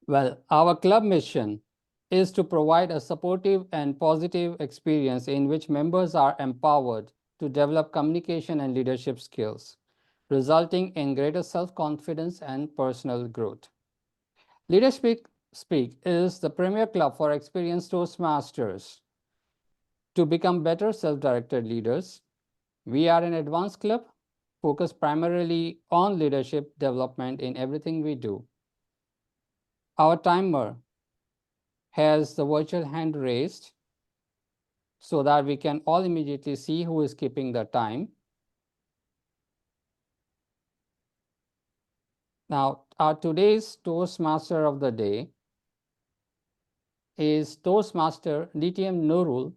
Well, our club mission is to provide a supportive and positive experience in which members are empowered to develop communication and leadership skills, resulting in greater self-confidence and personal growth. Leadership Speak is the premier club for experienced Toastmasters to become better self-directed leaders. We are an advanced club focused primarily on leadership development in everything we do. Our timer has the virtual hand raised so that we can all immediately see who is keeping the time. Now, our today's Toastmaster of the day is Toastmaster DTM Noorul,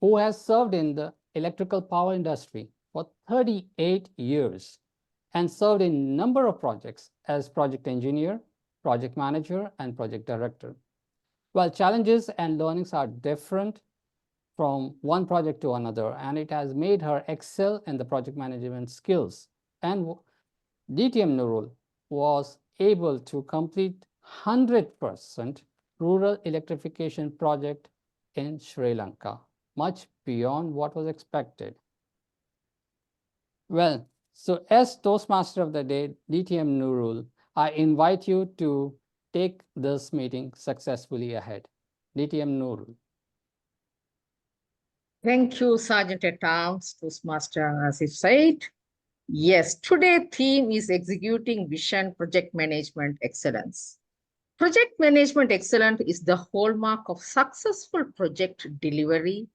who has served in the electrical power industry for 38 years and served in a number of projects as project engineer, project manager, and project director. While challenges and learnings are different from one project to another, and it has made her excel in the project management skills. And DTM Noorul was able to complete 100% rural electrification project in Sri Lanka, much beyond what was expected. Well, so as Toastmaster of the Day, DTM Noorul, I invite you to take this meeting successfully ahead. DTM Noorul. Thank you, Sergeant at Arms, Toastmaster, as you said. Yes, today's theme is Executing Vision Project Management Excellence. Project Management Excellence is the hallmark of successful project delivery,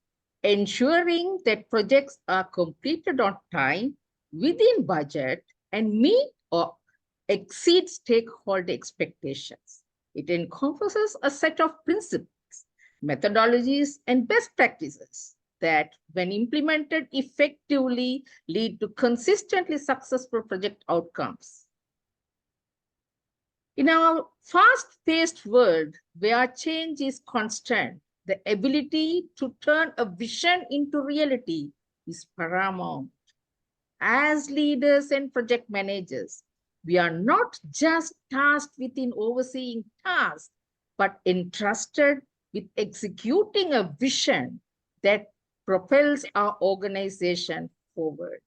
ensuring that projects are completed on time, within budget, and meet or exceed stakeholder expectations. It encompasses a set of principles, methodologies, and best practices that, when implemented effectively, lead to consistently successful project outcomes. In our fast-paced world, where change is constant, the ability to turn a vision into reality is paramount. As leaders and project managers, we are not just tasked with overseeing tasks, but entrusted with executing a vision that propels our organization forward.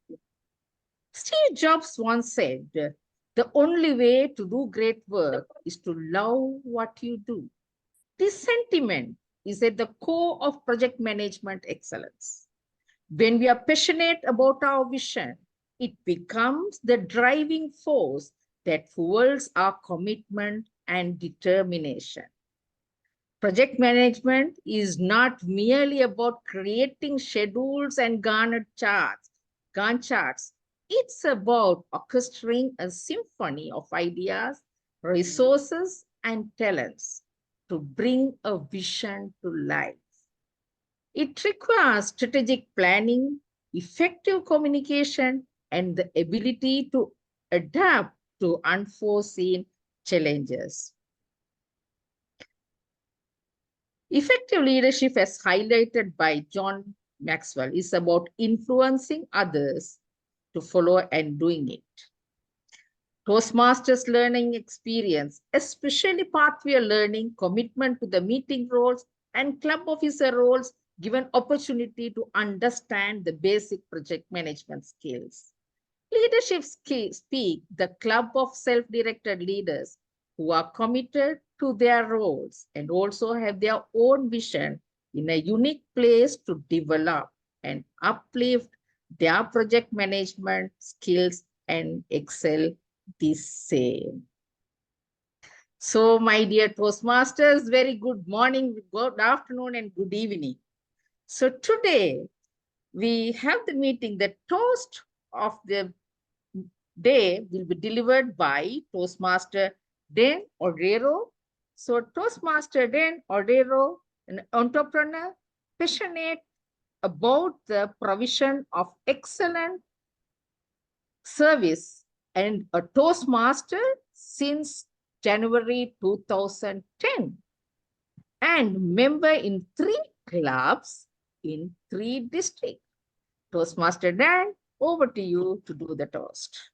Steve Jobs once said, "The only way to do great work is to love what you do." This sentiment is at the core of project management excellence. When we are passionate about our vision, it becomes the driving force that fuels our commitment and determination. Project management is not merely about creating schedules and Gantt charts. It's about orchestrating a symphony of ideas, resources, and talents to bring a vision to life. It requires strategic planning, effective communication, and the ability to adapt to unforeseen challenges. Effective leadership, as highlighted by John Maxwell, is about influencing others to follow and doing it. Toastmasters learning experience, especially pathway learning, commitment to the meeting roles, and club officer roles, give an opportunity to understand the basic project management skills. Leadership Speak, the club of self-directed leaders who are committed to their roles and also have their own vision in a unique place to develop and uplift their project management skills and excel the same. So, my dear Toastmasters, very good morning, good afternoon, and good evening. So today we have the meeting. The toast of the day will be delivered by Toastmaster Dan Odero. So Toastmaster Dan Odero, an entrepreneur, passionate about the provision of excellent service and a Toastmaster since January 2010 and member in 3 clubs in 3 districts. Toastmaster Dan, over to you to do the toast.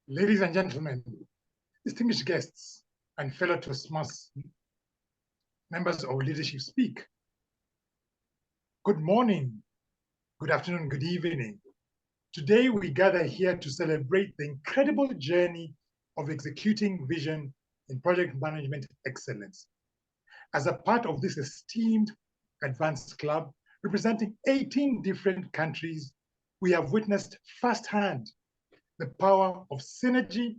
Ladies and gentlemen, distinguished guests, and fellow Toastmasters, members of Leadership Speak. Good morning, good afternoon, good evening. Today we gather here to celebrate the incredible journey of executing vision in project management excellence. As a part of this esteemed advanced club, representing 18 different countries, we have witnessed firsthand the power of synergy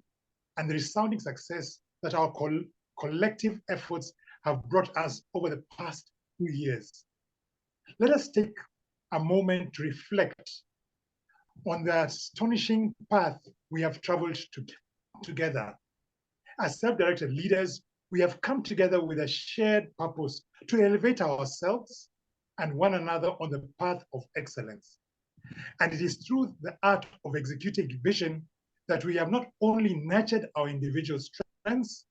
and the resounding success that our collective efforts have brought us over the past 2 years. Let us take a moment to reflect on the astonishing path we have traveled together. As self-directed leaders, we have come together with a shared purpose to elevate ourselves and one another on the path of excellence. And it is through the art of executing vision that we have not only nurtured our individual strengths,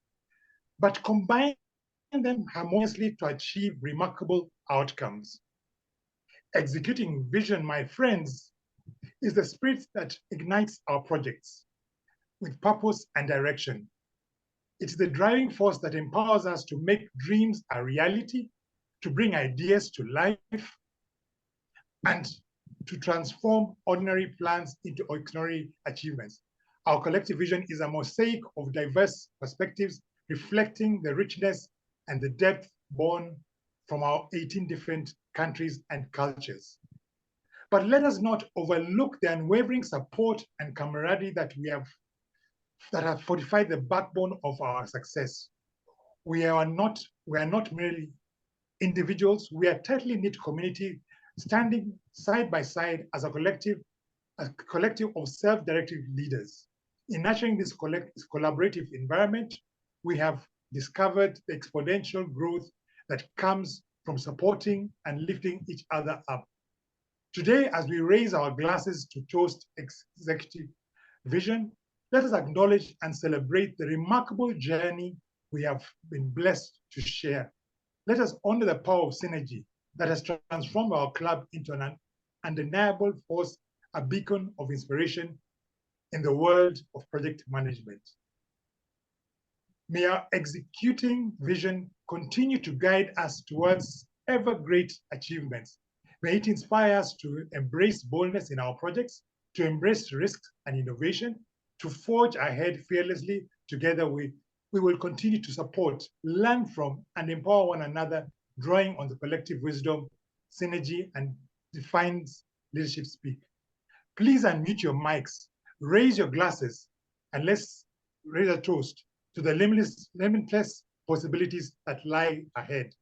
but combined them harmoniously to achieve remarkable outcomes. Executing vision, my friends, is the spirit that ignites our projects with purpose and direction. It's the driving force that empowers us to make dreams a reality, to bring ideas to life, and to transform ordinary plans into extraordinary achievements. Our collective vision is a mosaic of diverse perspectives, reflecting the richness and the depth born from our 18 different countries and cultures. But let us not overlook the unwavering support and camaraderie that have fortified the backbone of our success. We are not merely individuals, we are a tightly knit community standing side by side as a collective of self-directed leaders. In nurturing this collaborative environment, we have discovered the exponential growth that comes from supporting and lifting each other up. Today, as we raise our glasses to toast executive vision, let us acknowledge and celebrate the remarkable journey we have been blessed to share. Let us honor the power of synergy that has transformed our club into an undeniable force, a beacon of inspiration in the world of project management. May our executing vision continue to guide us towards ever great achievements. May it inspire us to embrace boldness in our projects, to embrace risk and innovation, to forge ahead fearlessly. Together we will continue to support, learn from, and empower one another, drawing on the collective wisdom, synergy, and defines Leadership Speak. Please unmute your mics, raise your glasses, and let's raise a toast to the limitless possibilities that lie ahead.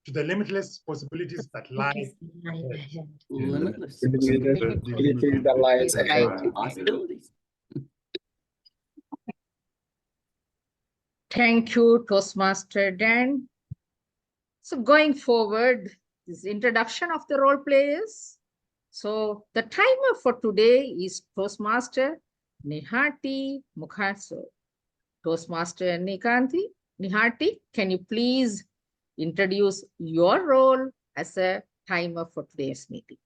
To the limitless possibilities that lie ahead. Limitless Possibilities that lies ahead. possibilities. Thank you, Toastmaster Dan. So going forward, this introduction of the role players. So the timer for today is Toastmaster Nihati Mukhaso. Toastmaster Nihati, can you please introduce your role as a timer for today's meeting?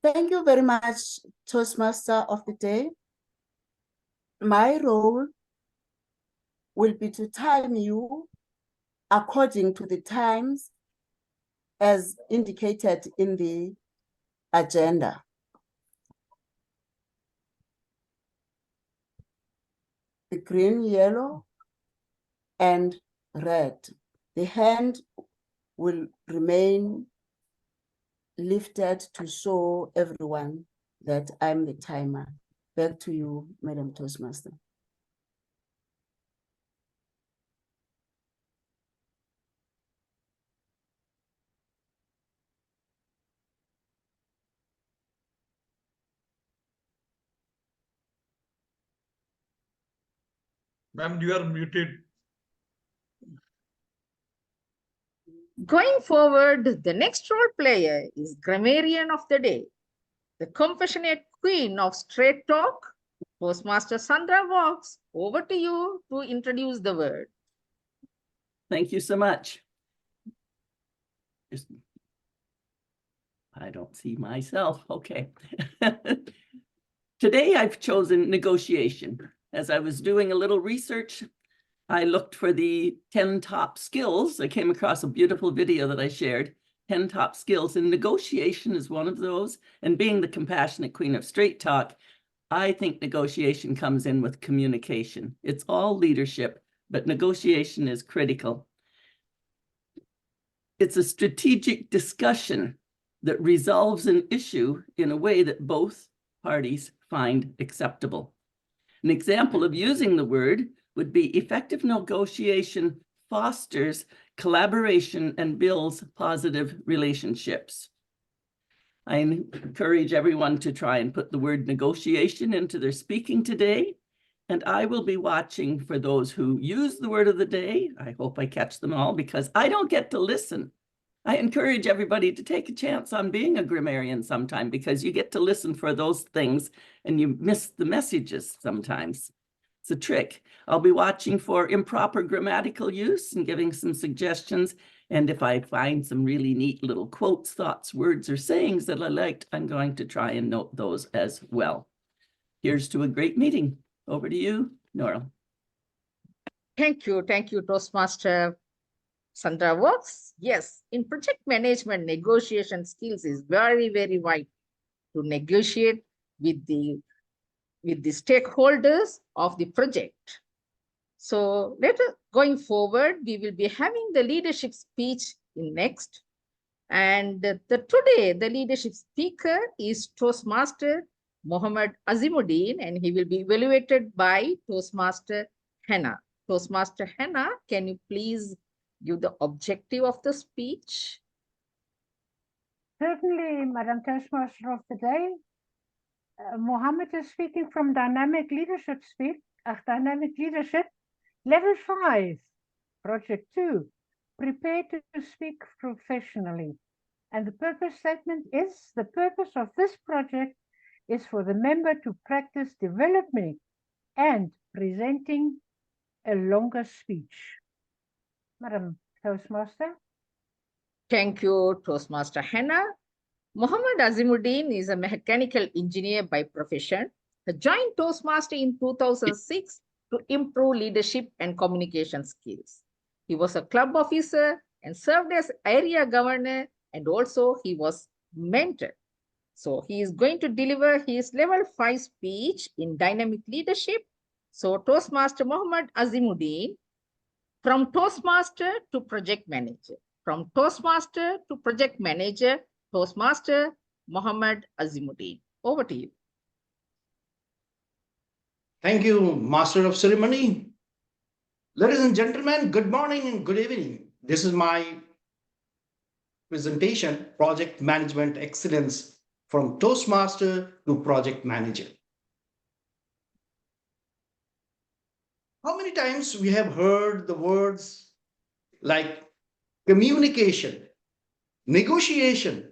Thank you very much, Toastmaster of the day. My role will be to time you according to the times as indicated in the agenda. The green, yellow, and red. The hand will remain lifted to show everyone that I'm the timer. Back to you, Madam Toastmaster. Ma'am, you are muted. Going forward, the next role player is grammarian of the day, the compassionate queen of straight talk, Toastmaster Sandra Vox. Over to you to introduce the word. Thank you so much. I don't see myself. Okay. Today I've chosen negotiation. As I was doing a little research, I looked for the 10 top skills. I came across a beautiful video that I shared, 10 top skills, and negotiation is one of those. And being the compassionate queen of straight talk, I think negotiation comes in with communication. It's all leadership, but negotiation is critical. It's a strategic discussion that resolves an issue in a way that both parties find acceptable. An example of using the word would be effective negotiation fosters collaboration and builds positive relationships. I encourage everyone to try and put the word negotiation into their speaking today. And I will be watching for those who use the word of the day. I hope I catch them all because I don't get to listen. I encourage everybody to take a chance on being a grammarian sometime because you get to listen for those things and you miss the messages sometimes. It's a trick. I'll be watching for improper grammatical use and giving some suggestions. And if I find some really neat little quotes, thoughts, words, or sayings that I liked, I'm going to try and note those as well. Here's to a great meeting. Over to you, Noorul. Thank you, Toastmaster Sandra Works. Yes, in project management, negotiation skills is very, very vital to negotiate with the stakeholders of the project. So going forward, we will be having the leadership speech in next. And today, the leadership speaker is Toastmaster Mohammed Azimuddin, and he will be evaluated by Toastmaster Hannah. Toastmaster Hannah, can you please give the objective of the speech? Certainly, Madam Toastmaster of the day. Mohammed is speaking from Dynamic Leadership Level 5, Project 2, Prepare to speak professionally. And the purpose statement is, the purpose of this project is for the member to practice developing and presenting a longer speech. Madam Toastmaster. Thank you, Toastmaster Hannah. Mohammed Azimuddin is a mechanical engineer by profession. He joined Toastmaster in 2006 to improve leadership and communication skills. He was a club officer and served as area governor, and also he was mentored. So he is going to deliver his level 5 speech in dynamic leadership. So Toastmaster Mohammed Azimuddin, from Toastmaster to project manager. From Toastmaster to project manager, Toastmaster Mohammed Azimuddin. Over to you. Thank you, Master of Ceremony. Ladies and gentlemen, good morning and good evening. This is my presentation, Project Management Excellence from Toastmaster to Project Manager. How many times we have heard the words like communication, negotiation,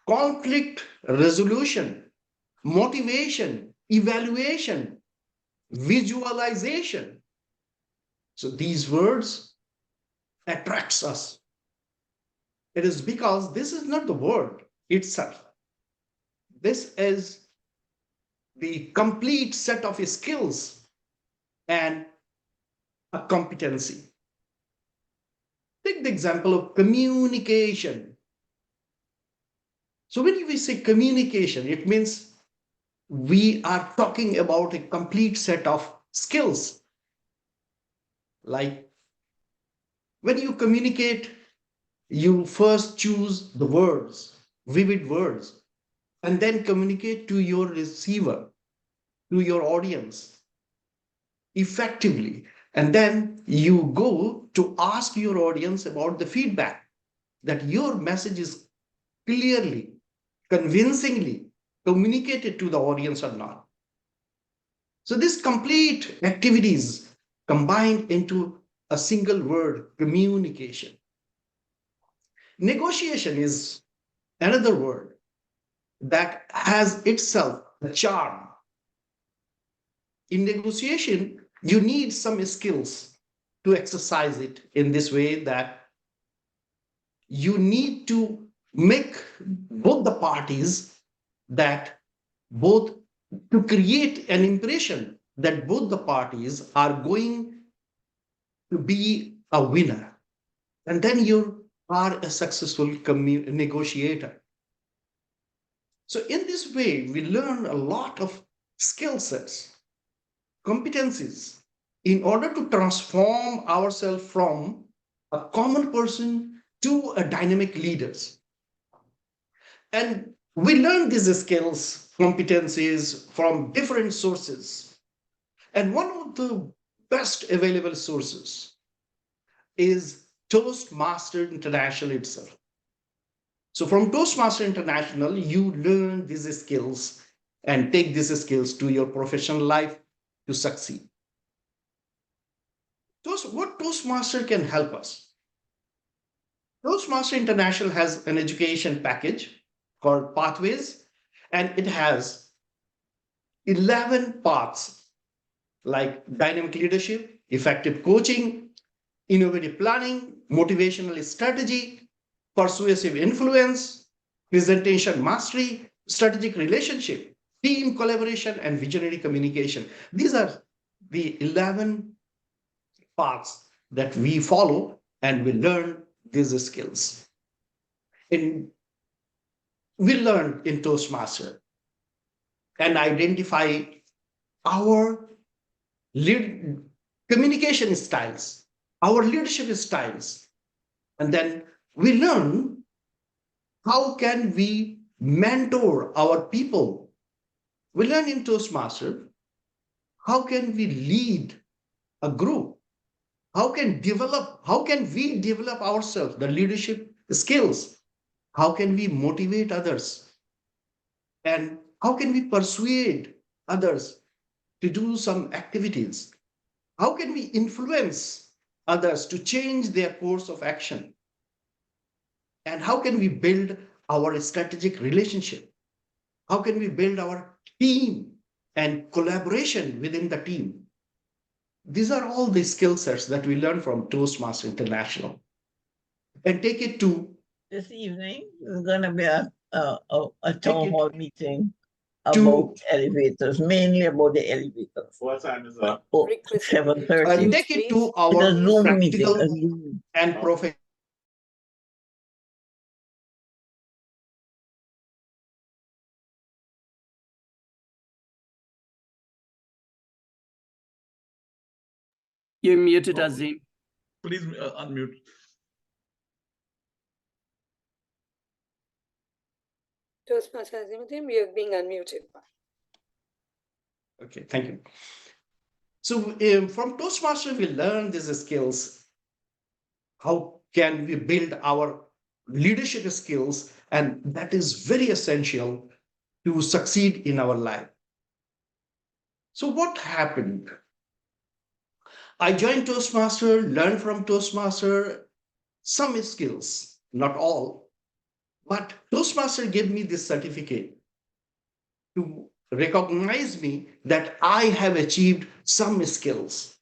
conflict resolution, motivation, evaluation, visualization. So these words attracts us. It is because this is not the word itself. This is the complete set of skills and a competency. Take the example of communication. So when we say communication, it means we are talking about a complete set of skills. Like when you communicate, you first choose the words, vivid words, and then communicate to your receiver, to your audience effectively. And then you go to ask your audience about the feedback, that your message is clearly, convincingly communicated to the audience or not. So this complete activities combined into a single word, communication. Negotiation is another word that has itself a charm. In negotiation, you need some skills to exercise it in this way, that you need to make both the parties that both to create an impression that both the parties are going to be a winner. And then you are a successful negotiator. So in this way, we learn a lot of skill sets, competencies, in order to transform ourselves from a common person to a dynamic leaders. And we learn these skills, competencies from different sources. And one of the best available sources is Toastmaster International itself. So from Toastmaster International, you learn these skills and take these skills to your professional life to succeed. What Toastmaster can help us? Toastmaster International has an education package called Pathways, and it has 11 paths like dynamic leadership, effective coaching, innovative planning, motivational strategy, persuasive influence, presentation mastery, strategic relationship, team collaboration, and visionary communication. These are the 11 paths that we follow and we learn these skills. We learn in Toastmaster and identify our communication styles, our leadership styles, and then we learn how can we mentor our people. We learn in Toastmaster how can we lead a group, how can we develop ourselves, the leadership skills, how can we motivate others, and how can we persuade others to do some activities, how can we influence others to change their course of action, and how can we build our strategic relationship, how can we build our team and collaboration within the team. These are all the skill sets that we learn from Toastmaster International and take it to. This evening is going to be a town hall meeting about elevators, mainly about the elevators. What time is that? 7:30. And take it to our practical and professional. You're muted, Azim. Please unmute. Toastmaster Azimuddin, you're being unmuted. Okay, thank you. So from Toastmaster, we learn these skills. How can we build our leadership skills? And that is very essential to succeed in our life. So what happened? I joined Toastmaster, learned from Toastmaster some skills, not all, but Toastmaster gave me this certificate to recognize me that I have achieved some skills.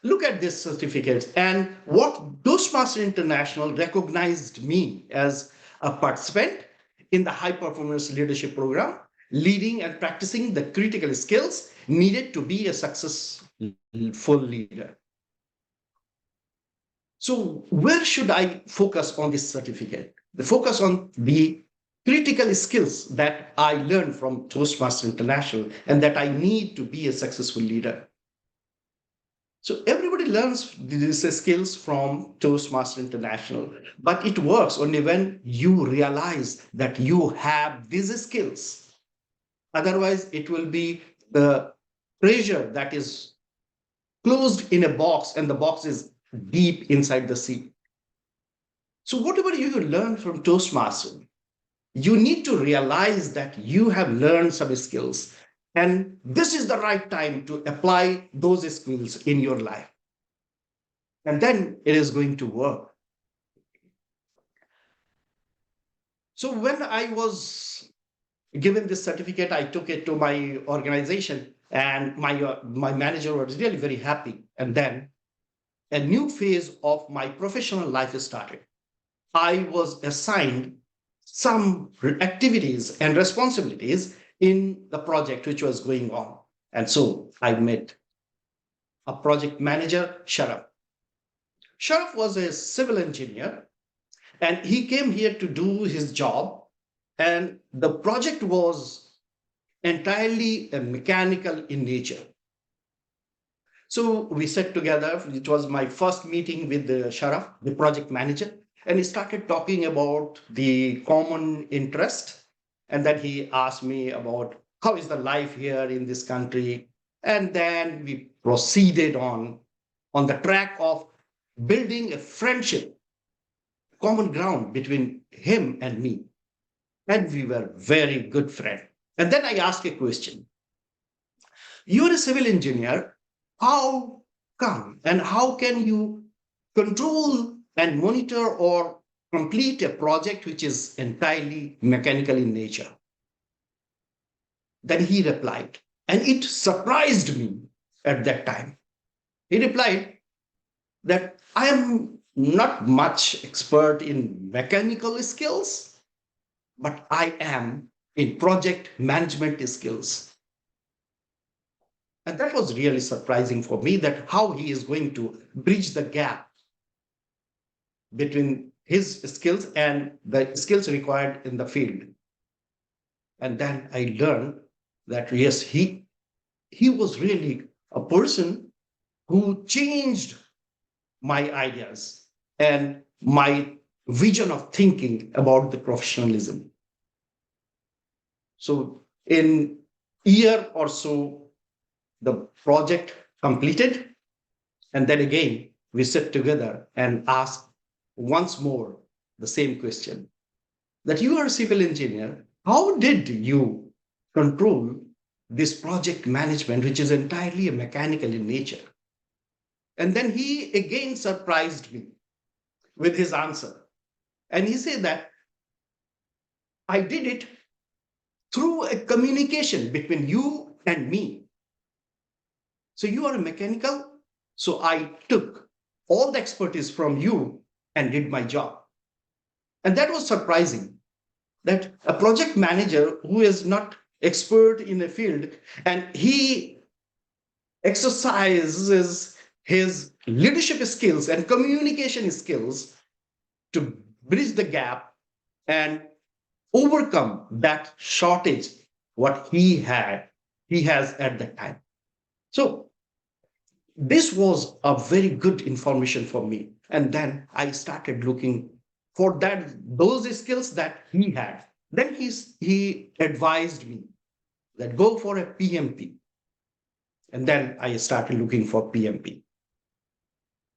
Look at this certificate, and what Toastmaster International recognized me as a participant in the high performance leadership program, leading and practicing the critical skills needed to be a successful leader. So where should I focus on this certificate? The focus on the critical skills that I learned from Toastmaster International and that I need to be a successful leader. So everybody learns these skills from Toastmaster International, but it works only when you realize that you have these skills. Otherwise, it will be the treasure that is closed in a box and the box is deep inside the sea. So whatever you learn from Toastmaster, you need to realize that you have learned some skills, and this is the right time to apply those skills in your life. And then it is going to work. So when I was given this certificate, I took it to my organization, and my manager was really very happy. And then a new phase of my professional life started. I was assigned some activities and responsibilities in the project which was going on. And so I met a project manager, Sharma. Sharma was a civil engineer, and he came here to do his job. And the project was entirely mechanical in nature. So we sat together. It was my first meeting with the Sharma, the project manager, and he started talking about the common interest. And then he asked me about how is the life here in this country. And then we proceeded on the track of building a friendship, common ground between him and me. And we were very good friends. And then I asked a question. You're a civil engineer. How come and how can you control and monitor or complete a project which is entirely mechanical in nature? Then he replied, and it surprised me at that time. He replied that I am not much expert in mechanical skills, but I am in project management skills. And that was really surprising for me, that how he is going to bridge the gap between his skills and the skills required in the field. And then I learned that yes, he was really a person who changed my ideas and my vision of thinking about the professionalism. So in a year or so, the project completed. And then again, we sit together and ask once more the same question, that you are a civil engineer. How did you control this project management, which is entirely mechanical in nature? And then he again surprised me with his answer. And he said that I did it through a communication between you and me. So you are a mechanical. So I took all the expertise from you and did my job. And that was surprising, that a project manager who is not expert in a field and he exercises his leadership skills and communication skills to bridge the gap and overcome that shortage what he has at that time. So this was a very good information for me. And then I started looking for those skills that he had. Then he advised me that go for a PMP. And then I started looking for PMP.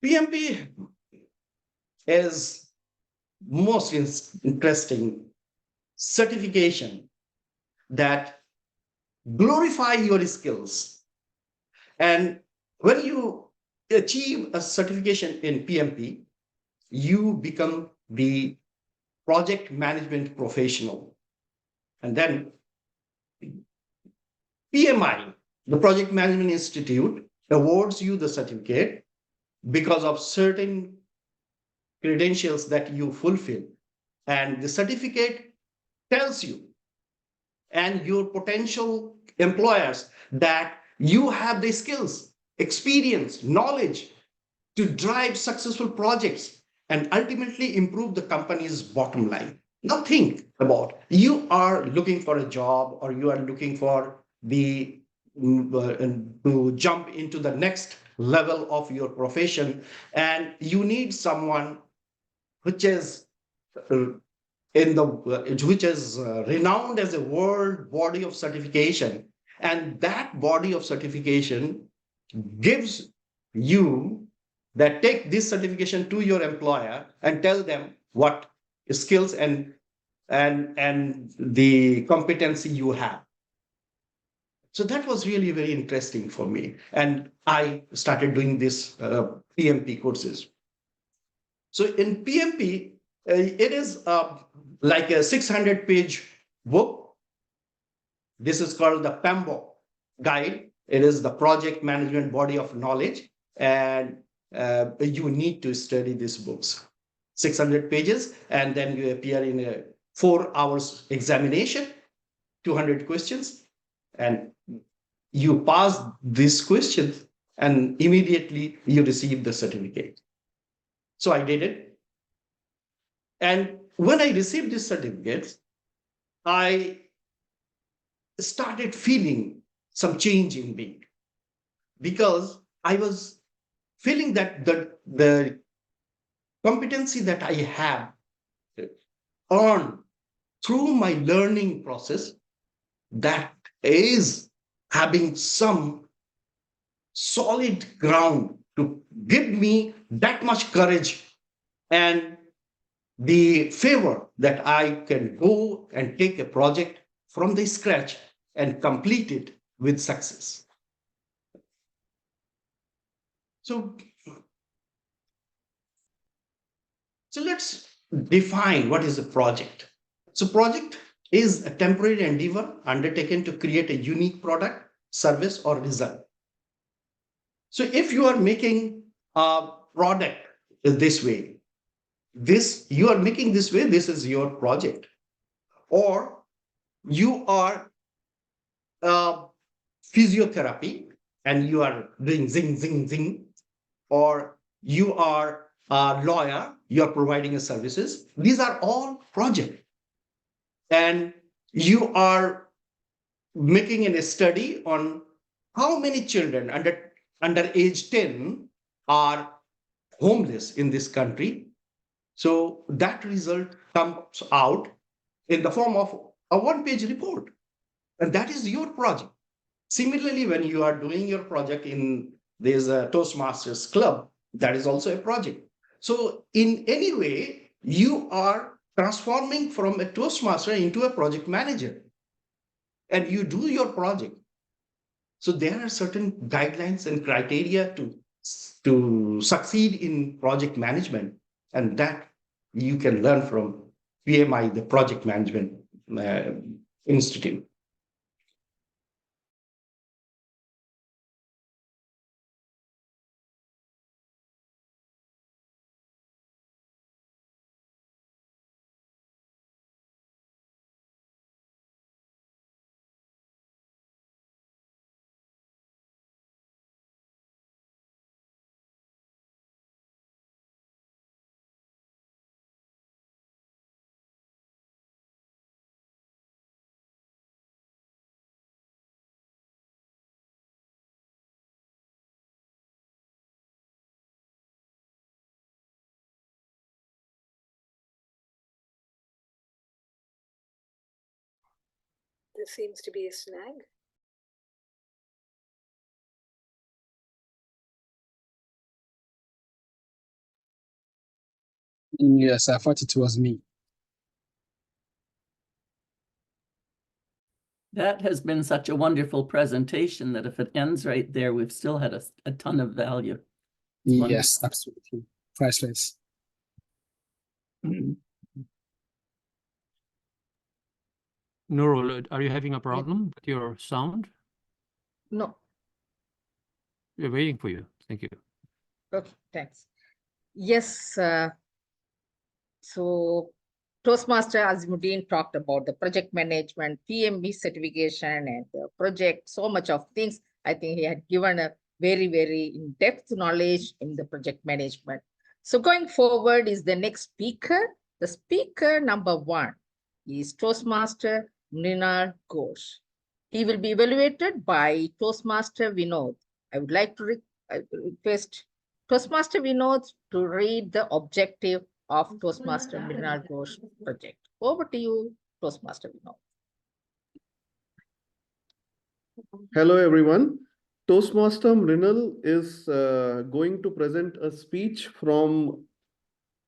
PMP is most interesting certification that glorify your skills. And when you achieve a certification in PMP, you become the project management professional. And then PMI, the Project Management Institute, awards you the certificate because of certain credentials that you fulfill. And the certificate tells you and your potential employers that you have the skills, experience, knowledge to drive successful projects and ultimately improve the company's bottom line. Now think about, you are looking for a job or you are looking for to jump into the next level of your profession, and you need someone which is renowned as a world body of certification, and that body of certification gives you that take this certification to your employer and tell them what skills and the competency you have. So that was really very interesting for me. And I started doing this PMP courses. So in PMP, it is like a 600-page book. This is called the PMBOK guide. It is the project management body of knowledge. And you need to study these books. 600 pages, and then you appear in a 4 hours examination, 200 questions, and you pass these questions and immediately you receive the certificate. So I did it. And when I received this certificate, I started feeling some change in me, because I was feeling that the competency that I have earned through my learning process, that is having some solid ground to give me that much courage and the favor that I can go and take a project from the scratch and complete it with success. So let's define what is a project. So project is a temporary endeavor undertaken to create a unique product, service, or result. So if you are making a product this way, this is your project. Or you are physiotherapy and you are doing zing, zing, zing. Or you are a lawyer, you are providing a services. These are all projects. And you are making a study on how many children under age 10 are homeless in this country. So that result comes out in the form of a one-page report. And that is your project. Similarly, when you are doing your project there's a Toastmasters club, that is also a project. So in any way, you are transforming from a Toastmaster into a project manager. And you do your project. So there are certain guidelines and criteria to succeed in project management. And that you can learn from PMI, the Project Management Institute. There seems to be a snag. Yes, I thought it was me. That has been such a wonderful presentation that if it ends right there, we've still had a ton of value. Yes, absolutely. Priceless. Noorul, are you having a problem with your sound? No. We're waiting for you. Thank you. Okay, thanks. Yes, so Toastmaster Azimuddin talked about the project management, PMB certification, and the project, so much of things. I think he had given a very, very in-depth knowledge in the project management. So going forward is the next speaker. The speaker number 1 is Toastmaster Mrinal Ghosh. He will be evaluated by Toastmaster Vinod. I would like to request Toastmaster Vinod to read the objective of Toastmaster Mrinal Ghosh project. Over to you, Toastmaster Vinod. Hello, everyone. Toastmaster Mrinal is going to present a speech from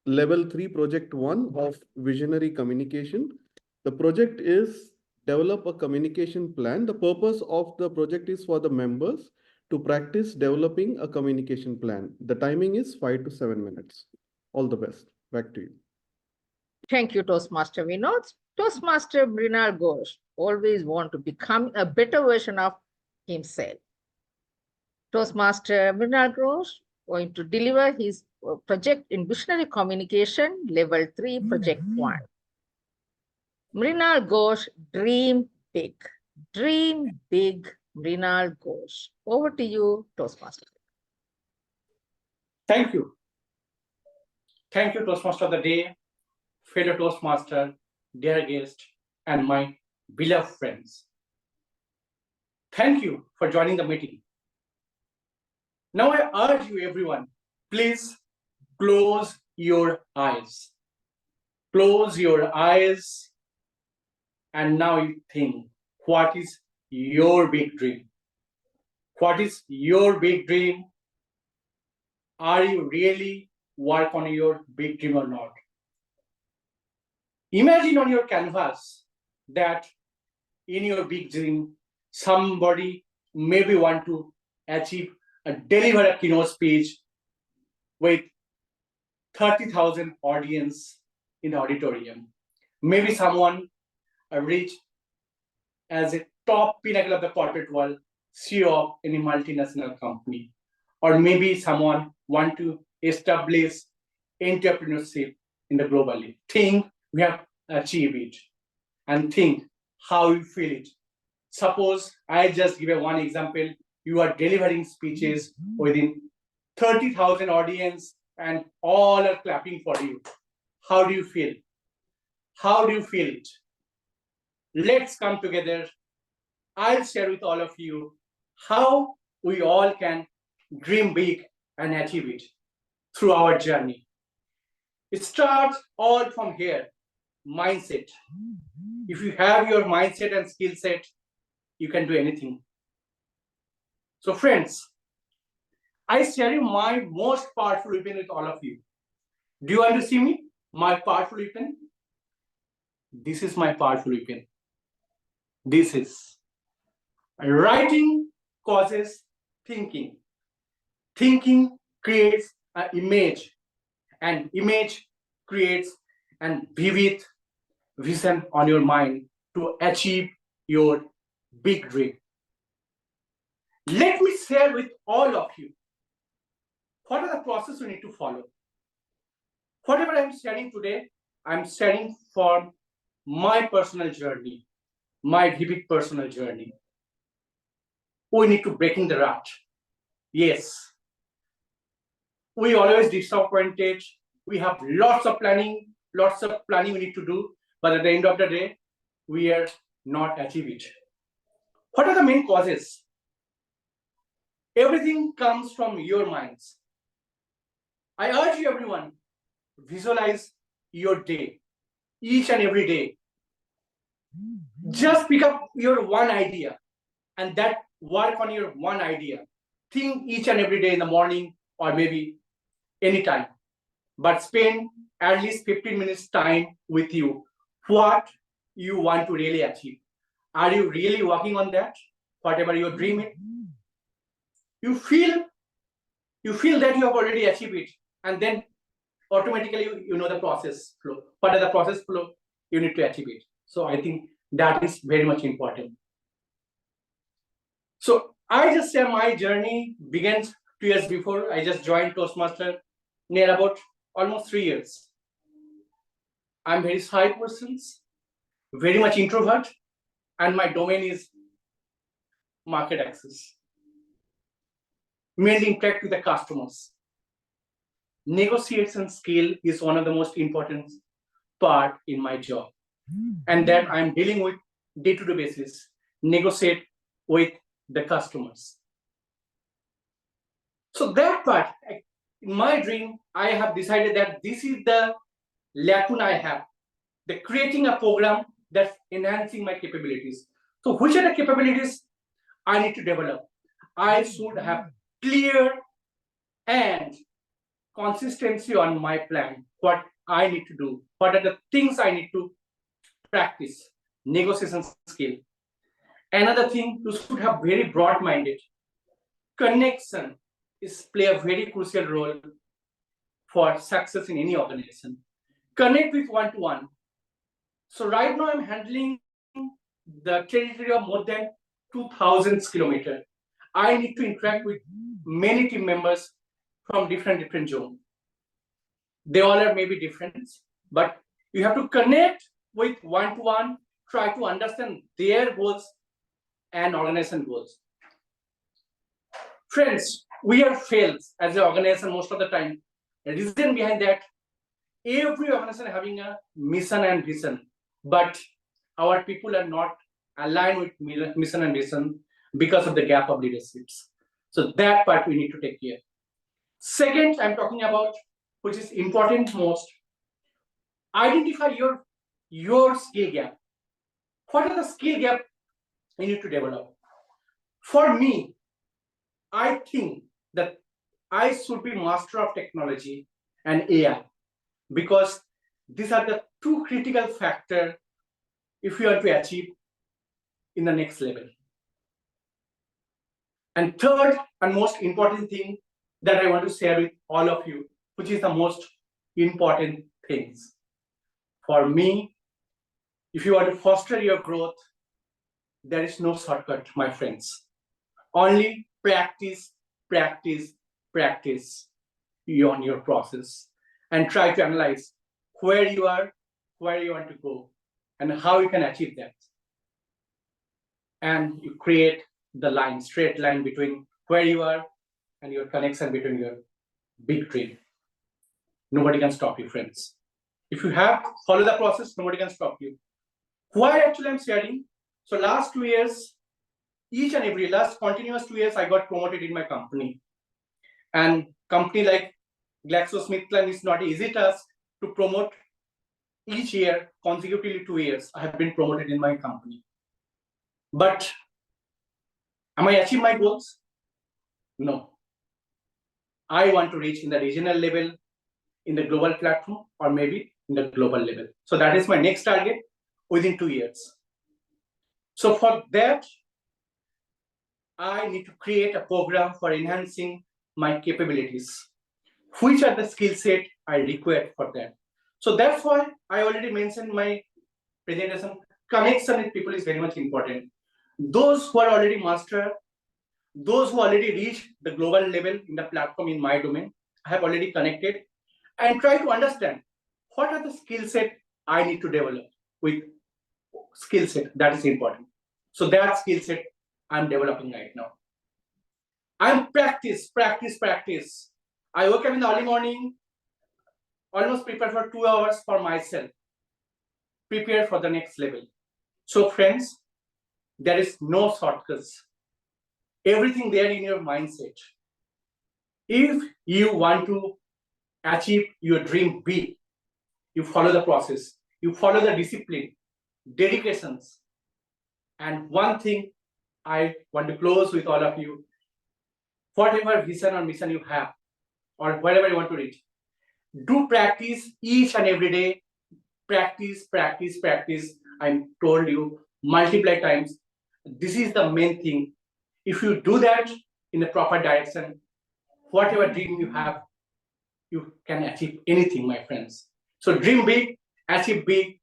Level 3 Project 1 of Visionary Communication. The project is develop a communication plan. The purpose of the project is for the members to practice developing a communication plan. The timing is 5 to 7 minutes. All the best. Back to you. Thank you, Toastmaster Vinod. Toastmaster Mrinal Ghosh always want to become a better version of himself. Toastmaster Mrinal Ghosh going to deliver his project in Visionary Communication, Level 3, Project 1. Mrinal Ghosh, dream big. Dream big, Mrinal Ghosh. Over to you, Toastmaster. Thank you. Thank you, Toastmaster of the day, fellow Toastmaster, dear guest, and my beloved friends. Thank you for joining the meeting. Now I urge you, everyone, please close your eyes. Close your eyes, and now you think, what is your big dream? What is your big dream? Are you really work on your big dream or not? Imagine on your canvas that in your big dream, somebody maybe want to achieve deliver a keynote speech with 30,000 audience in the auditorium. Maybe someone reach as a top pinnacle of the corporate world, CEO of any multinational company. Or maybe someone want to establish entrepreneurship in the globally. Think we have achieved it and think how you feel it. Suppose I just give one example. You are delivering speeches within 30,000 audience and all are clapping for you. How do you feel? How do you feel it? Let's come together. I'll share with all of you how we all can dream big and achieve it through our journey. It starts all from here, mindset. If you have your mindset and skill set, you can do anything. So friends, I share you my most powerful weapon with all of you. Do you want to see me? My powerful weapon? This is my powerful weapon. This is writing causes thinking. Thinking creates an image, and image creates a vivid vision on your mind to achieve your big dream. Let me share with all of you what are the process we need to follow. Whatever I'm sharing today, I'm sharing from my personal journey, my vivid personal journey. We need to breaking the rut. Yes. We always disappointed. We have lots of planning we need to do, but at the end of the day, we are not achieve it. What are the main causes? Everything comes from your minds. I urge you everyone, visualize your day, each and every day. Just pick up your one idea and that work on your one idea. Think each and every day in the morning or maybe anytime, but spend at least 15 minutes time with you. What you want to really achieve. Are you really working on that? Whatever you're dreaming, you feel that you have already achieved it, and then automatically you know the process flow. What are the process flow? You need to achieve it. So I think that is very much important. So I just say my journey begins 2 years before. I just joined Toastmaster near about almost 3 years. I'm very shy person, very much introvert, and my domain is market access. Mainly interact with the customers. Negotiation skill is one of the most important part in my job, and that I'm dealing with day-to-day basis, negotiate with the customers. So that part, in my dream, I have decided that this is the lacuna I have, the creating a program that's enhancing my capabilities. So which are the capabilities I need to develop? I should have clear and consistency on my plan, what I need to do, what are the things I need to practice, negotiation skill. Another thing, you should have very broad-minded. Connection is play a very crucial role for success in any organization. Connect with one-to-one. So right now I'm handling the territory of more than 2,000 kilometers. I need to interact with many team members from different zones. They all are maybe different, but you have to connect with one-to-one, try to understand their goals and organization goals. Friends, we are failed as an organization most of the time. The reason behind that, every organization having a mission and vision, but our people are not aligned with mission and vision because of the gap of leaderships. So that part we need to take care. Second, I'm talking about, which is important most, identify your skill gap. What are the skill gap you need to develop? For me, I think that I should be master of technology and AI, because these are the two critical factors if you want to achieve in the next level. And third and most important thing that I want to share with all of you, which is the most important things. For me, if you want to foster your growth, there is no shortcut, my friends. Only practice, practice, practice on your process, and try to analyze where you are, where you want to go, and how you can achieve that. And you create the line, straight line between where you are and your connection between your big dream. Nobody can stop you, friends. If you have follow the process, nobody can stop you. Why actually I'm sharing? So last 2 years, each and every last continuous 2 years, I got promoted in my company. And company like GlaxoSmithKline is not easy task to promote each year, consecutively 2 years. I have been promoted in my company. But am I achieving my goals? No. I want to reach in the regional level, in the global platform, or maybe in the global level. So that is my next target within 2 years. So for that, I need to create a program for enhancing my capabilities. Which are the skill set I require for that? So that's why I already mentioned in my presentation, connection with people is very much important. Those who are already master, those who already reach the global level in the platform in my domain, I have already connected, and try to understand what are the skill set I need to develop with skill set that is important. So that skill set I'm developing right now. I'm practice. I wake up in the early morning, almost prepare for 2 hours for myself, prepare for the next level. So friends, there is no shortcuts. Everything there in your mindset. If you want to achieve your dream big, you follow the process, you follow the discipline, dedications. And one thing I want to close with all of you, whatever vision or mission you have, or wherever you want to reach, do practice each and every day. Practice. I told you multiple times. This is the main thing. If you do that in the proper direction, whatever dream you have, you can achieve anything, my friends. So dream big, achieve big.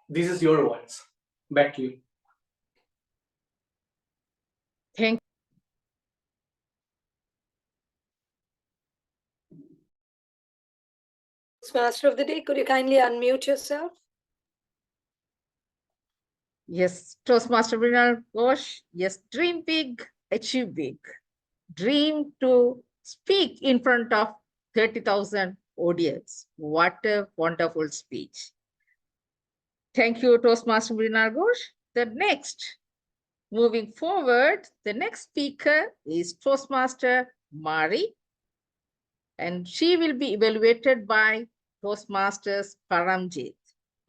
This is your words. Back to you. Thank Master of the Day, could you kindly unmute yourself? Yes, Toastmaster Mrinal, Ghosh. Yes, dream big, achieve big. Dream to speak in front of 30,000 audience. What a wonderful speech. Thank you, Toastmaster Mrinal, Ghosh. The next, moving forward, the next speaker is Toastmaster Mari, and she will be evaluated by Toastmasters Paramjit.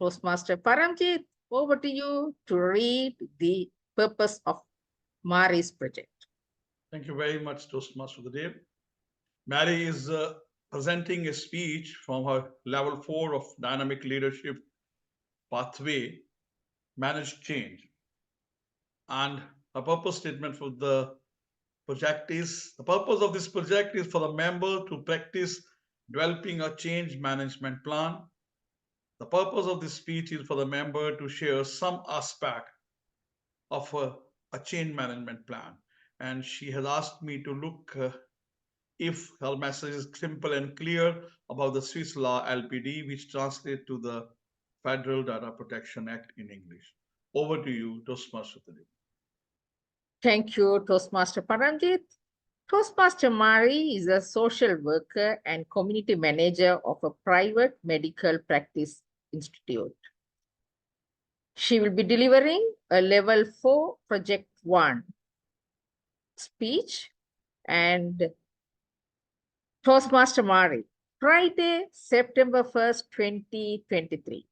Toastmaster Paramjit, over to you to read the purpose of Mari's project. Thank you very much, Toastmaster of the Day. Mary is presenting a speech from her level 4 of dynamic leadership pathway, manage change. And a purpose statement for the project is, the purpose of this project is for the member to practice developing a change management plan. The purpose of this speech is for the member to share some aspect of a change management plan. And she has asked me to look if her message is simple and clear about the Swiss law LPD, which translates to the Federal Data Protection Act in English. Over to you, Toastmaster. Thank you, Toastmaster Paramjit. Toastmaster Mari is a social worker and community manager of a private medical practice institute. She will be delivering a level 4 project 1 speech. And Toastmaster Mari, Friday, September 1st, 2023.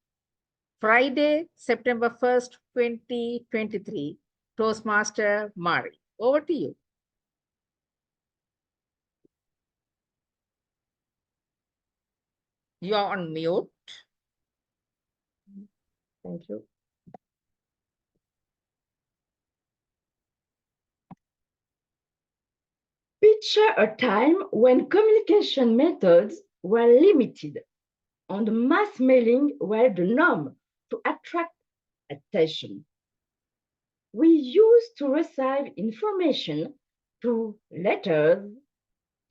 Friday, September 1st, 2023. Toastmaster Mari, over to you. You are on mute. Thank you. Picture a time when communication methods were limited and mass mailing were the norm to attract attention. We used to receive information through letters,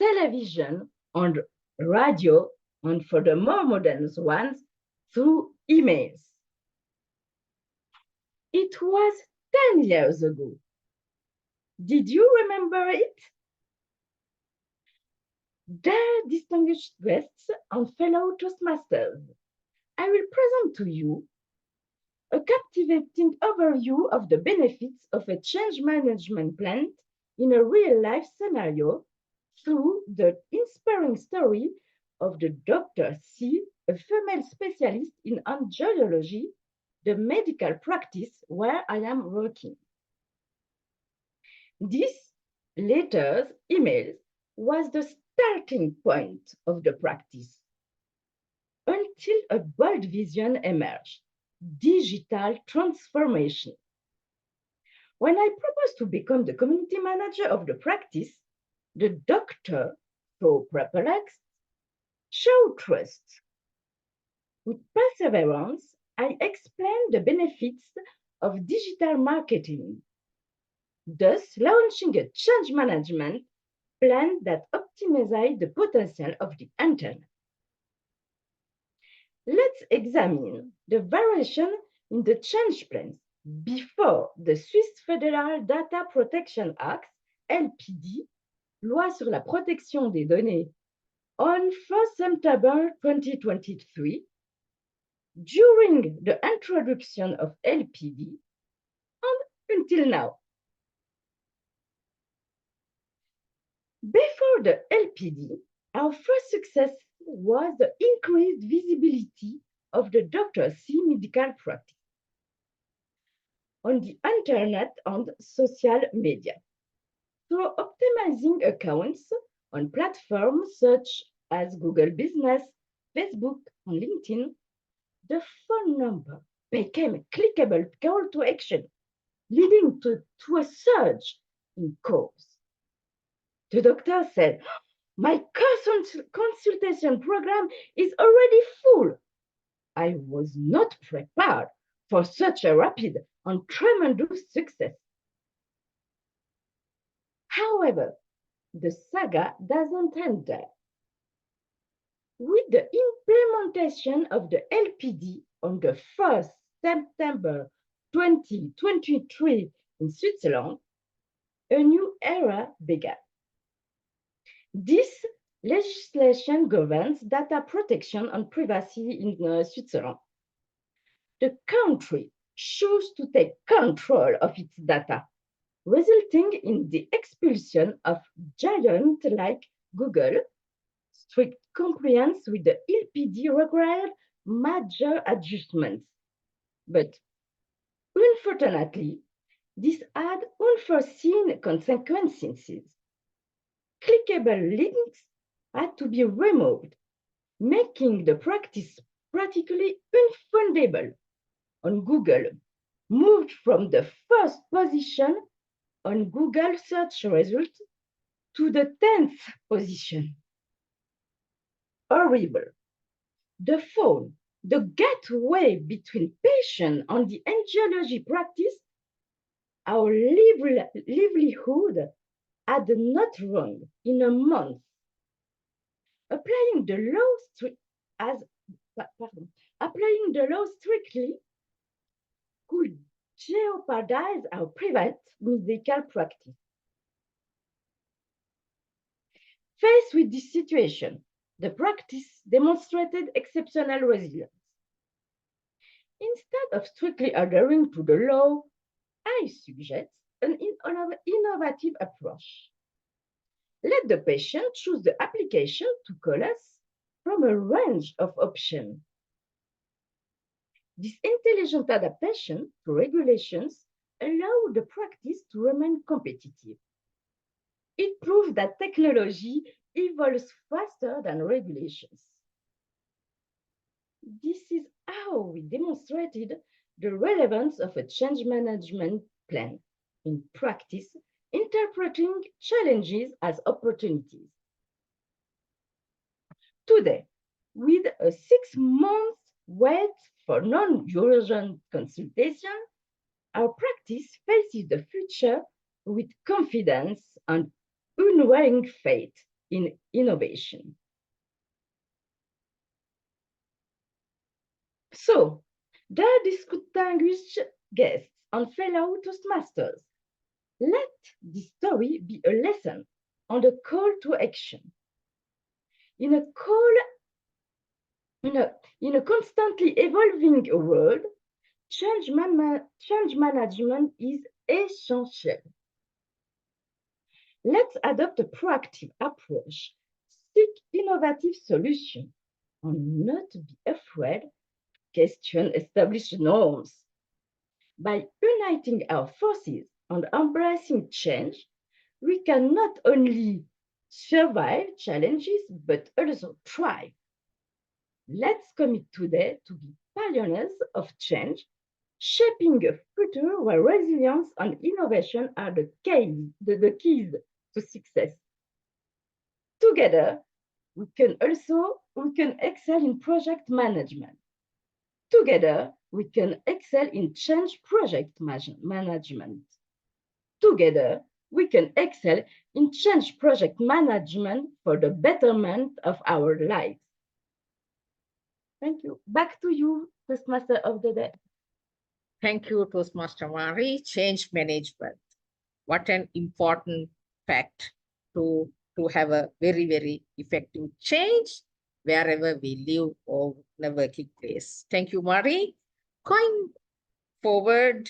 television, and radio, and for the more modern ones, through emails. It was 10 years ago. Did you remember it? Dear distinguished guests and fellow Toastmasters, I will present to you a captivating overview of the benefits of a change management plan in a real-life scenario through the inspiring story of the Dr. C, a female specialist in angiology, the medical practice where I am working. These letters, emails, was the starting point of the practice until a bold vision emerged: digital transformation. When I proposed to become the community manager of the practice, the doctor, so perplexed, showed trust. With perseverance, I explained the benefits of digital marketing, thus launching a change management plan that optimizes the potential of the internet. Let's examine the variation in the change plans before the Swiss Federal Data Protection Act, LPD, Loi sur la protection des données, on 1st September 2023, during the introduction of LPD, and until now. Before the LPD, our first success was the increased visibility of the Dr. C medical practice on the internet and social media. Through optimizing accounts on platforms such as Google Business, Facebook, and LinkedIn, the phone number became a clickable call to action, leading to a surge in calls. The doctor said, "My consultation program is already full." I was not prepared for such a rapid and tremendous success. However, the saga doesn't end there. With the implementation of the LPD on the 1st September 2023 in Switzerland, a new era began. This legislation governs data protection and privacy in Switzerland. The country chose to take control of its data, resulting in the expulsion of giants like Google. Strict compliance with the LPD required major adjustments. But unfortunately, this had unforeseen consequences. Clickable links had to be removed, making the practice practically unfundable. On Google, moved from the first position on Google search results to the 10th position. Horrible. The phone, the gateway between patient and the angiology practice, our livelihood had not run in a month. Applying the laws applying the law strictly could jeopardize or prevent medical practice. Faced with this situation, the practice demonstrated exceptional resilience. Instead of strictly adhering to the law, I suggest an innovative approach. Let the patient choose the application to coalesce from a range of options. This intelligent adaptation to regulations allows the practice to remain competitive. It proves that technology evolves faster than regulations. This is how we demonstrated the relevance of a change management plan in practice, interpreting challenges as opportunities. Today, with a 6-month wait for non-urgent consultation, our practice faces the future with confidence and unwavering faith in innovation. So, dear distinguished guests and fellow Toastmasters, let this story be a lesson and a call to action. In a constantly evolving world, change management is essential. Let's adopt a proactive approach, seek innovative solutions, and not be afraid to question established norms. By uniting our forces and embracing change, we can not only survive challenges, but also thrive. Let's commit today to be pioneers of change, shaping a future where resilience and innovation are the keys to success. Together, we can excel in project management. Together, we can excel in change project management. Together, we can excel in change project management for the betterment of our lives. Thank you. Back to you, Toastmaster of the day. Thank you, Toastmaster Mari. Change management. What an important fact to have a very, very effective change wherever we live or in a working place. Thank you, Mari. Going forward,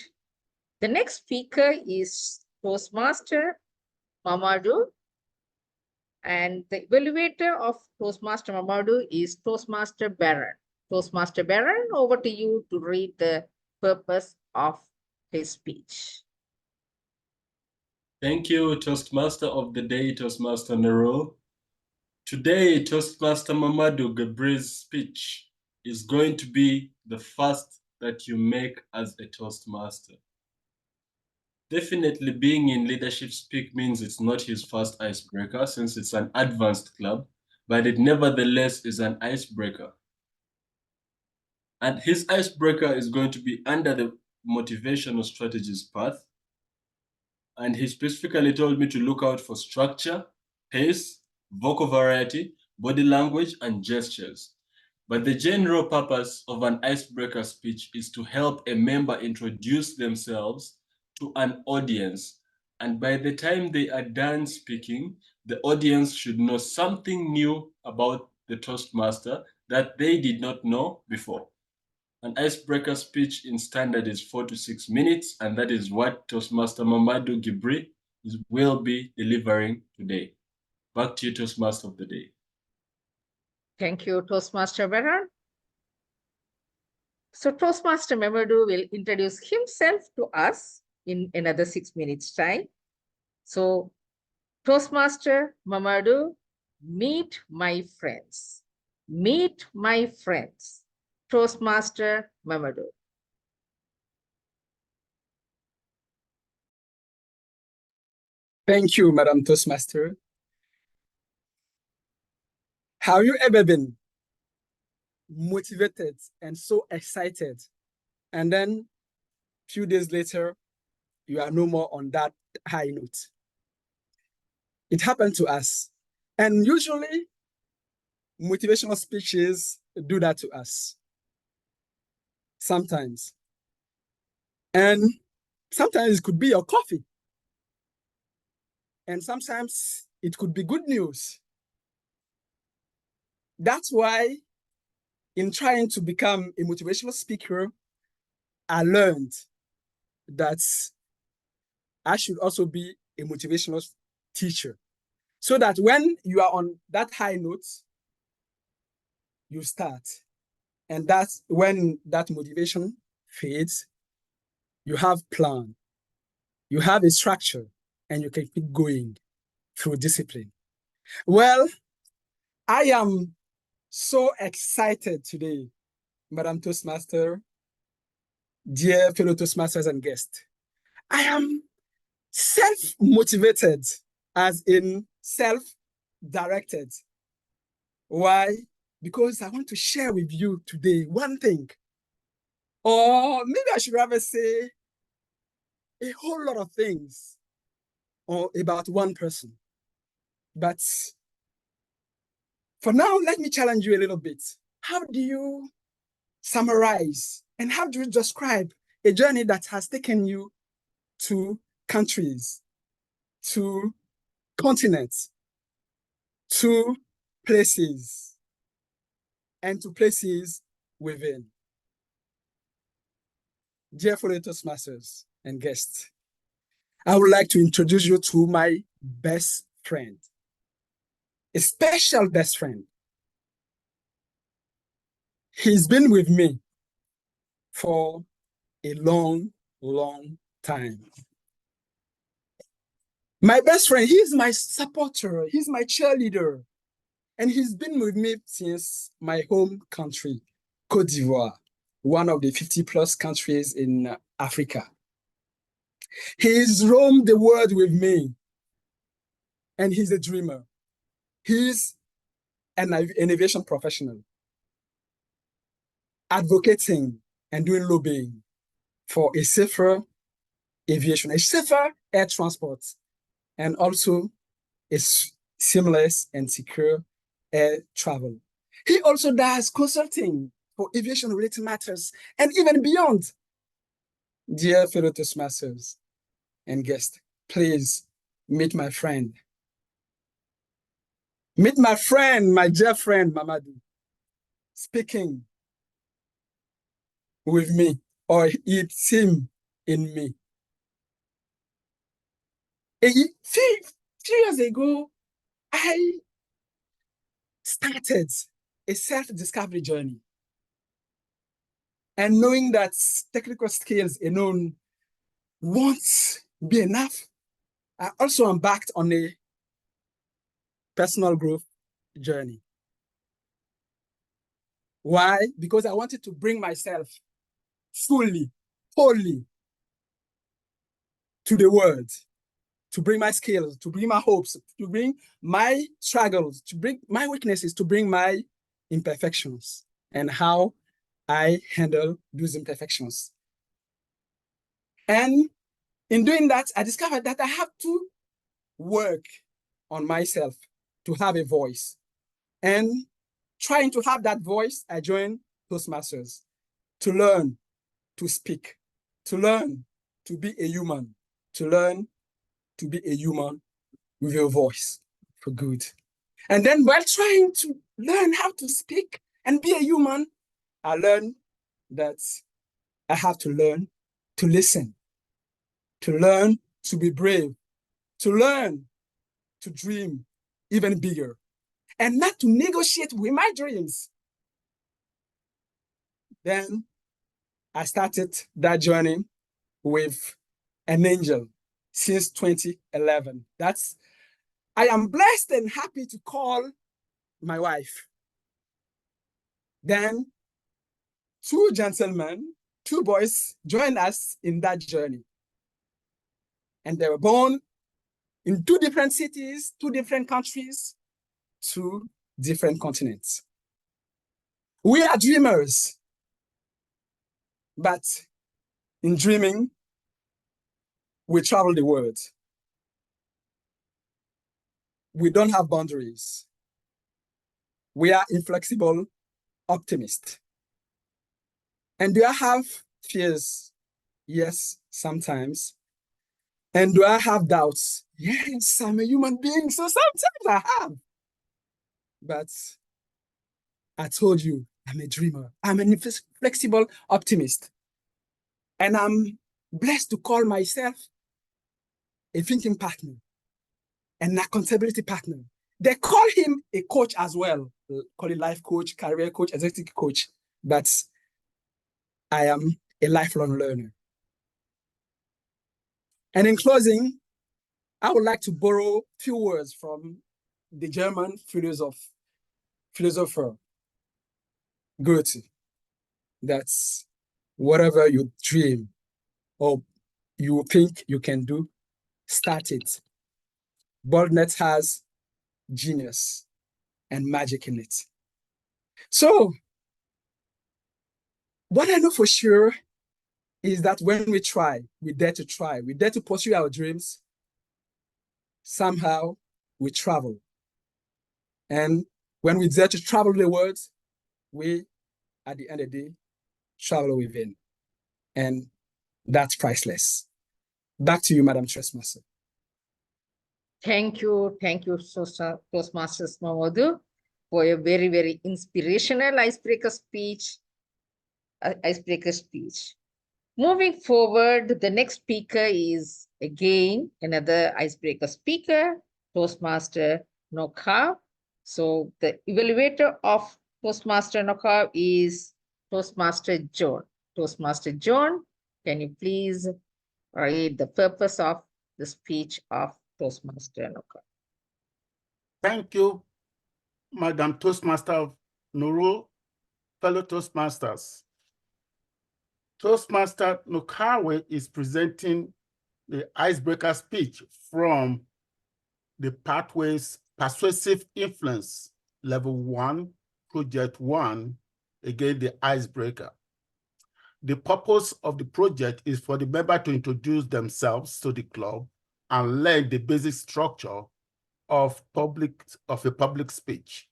the next speaker is Toastmaster Mamadou. And the evaluator of Toastmaster Mamadou is Toastmaster Baron. Toastmaster Baron, over to you to read the purpose of his speech. Thank you, Toastmaster of the day, Toastmaster Noorul. Today, Toastmaster Mamadou Guebre's speech is going to be the first that you make as a Toastmaster. Definitely being in leadership speak means it's not his first icebreaker since it's an advanced club, but it nevertheless is an icebreaker. And his icebreaker is going to be under the motivational strategies path. And he specifically told me to look out for structure, pace, vocal variety, body language, and gestures. But the general purpose of an icebreaker speech is to help a member introduce themselves to an audience. And by the time they are done speaking, the audience should know something new about the Toastmaster that they did not know before. An icebreaker speech in standard is 4 to 6 minutes, and that is what Toastmaster Mamadou Guebre will be delivering today. Back to you, Toastmaster of the day. Thank you, Toastmaster Baron. So Toastmaster Mamadou will introduce himself to us in another 6 minutes time. So Toastmaster Mamadou, meet my friends. Meet my friends. Toastmaster Mamadou. Thank you, Madam Toastmaster. Have you ever been motivated and so excited, and then a few days later, you are no more on that high note? It happened to us. And usually, motivational speeches do that to us. sometimes. And sometimes it could be your coffee. And sometimes it could be good news. That's why in trying to become a motivational speaker, I learned that I should also be a motivational teacher. So that when you are on that high note, you start. And that's when that motivation fades, you have plan, you have a structure, and you can keep going through discipline. Well, I am so excited today, Madam Toastmaster, dear fellow Toastmasters and guests. I am self-motivated, as in self-directed. Why? Because I want to share with you today one thing, or maybe I should rather say a whole lot of things, or about one person. But for now, let me challenge you a little bit. How do you summarize and how do you describe a journey that has taken you to countries, to continents, to places, and to places within? Dear fellow Toastmasters and guests, I would like to introduce you to my best friend, a special best friend. He's been with me for a long, long time. My best friend, he's my supporter, he's my cheerleader, and he's been with me since my home country, Côte d'Ivoire, one of the 50+ countries in Africa. He's roamed the world with me, and he's a dreamer. He's an innovation professional, advocating and doing lobbying for a safer aviation, a safer air transport, and also a seamless and secure air travel. He also does consulting for aviation-related matters and even beyond. Dear fellow Toastmasters and guests, please meet my friend. Meet my friend, my dear friend, Mamadou, speaking with me, or it's him in me. A few years ago, I started a self-discovery journey. And knowing that technical skills alone won't be enough, I also embarked on a personal growth journey. Why? Because I wanted to bring myself fully, wholly to the world, to bring my skills, to bring my hopes, to bring my struggles, to bring my weaknesses, to bring my imperfections, and how I handle those imperfections. And in doing that, I discovered that I have to work on myself to have a voice. And trying to have that voice, I joined Toastmasters to learn to speak, to learn to be a human, to learn to be a human with your voice for good. And then while trying to learn how to speak and be a human, I learned that I have to learn to listen, to learn to be brave, to learn to dream even bigger, and not to negotiate with my dreams. Then I started that journey with an angel since 2011. I am blessed and happy to call my wife. Then 2 gentlemen, 2 boys joined us in that journey. And they were born in 2 different cities, 2 different countries, 2 different continents. We are dreamers, but in dreaming, we travel the world. We don't have boundaries. We are inflexible optimists. And do I have fears? Yes, sometimes. And do I have doubts? Yes, I'm a human being, so sometimes I have. But I told you, I'm a dreamer. I'm an flexible optimist. And I'm blessed to call myself a thinking partner, an accountability partner. They call him a coach as well. Call it life coach, career coach, executive coach. But I am a lifelong learner. And in closing, I would like to borrow a few words from the German philosopher Goethe. That's whatever you dream or you think you can do, start it. Boldness has genius and magic in it. So, what I know for sure is that when we try, we dare to pursue our dreams, somehow we travel. And when we dare to travel the world, we, at the end of the day, travel within. And that's priceless. Back to you, Madam Toastmaster. Thank you, Toastmasters Mamadou, for a very, very inspirational icebreaker speech. Moving forward, the next speaker is again another icebreaker speaker, Toastmaster Nocawe. So the evaluator of Toastmaster Nocawe is Toastmaster John. Toastmaster John, can you please read the purpose of the speech of Toastmaster Nocawe? Thank you, Madam Toastmaster Noorul, fellow Toastmasters. Toastmaster Nocawe is presenting the icebreaker speech from the Pathways Persuasive Influence Level 1, Project 1, again, the icebreaker. The purpose of the project is for the member to introduce themselves to the club and learn the basic structure of a public speech.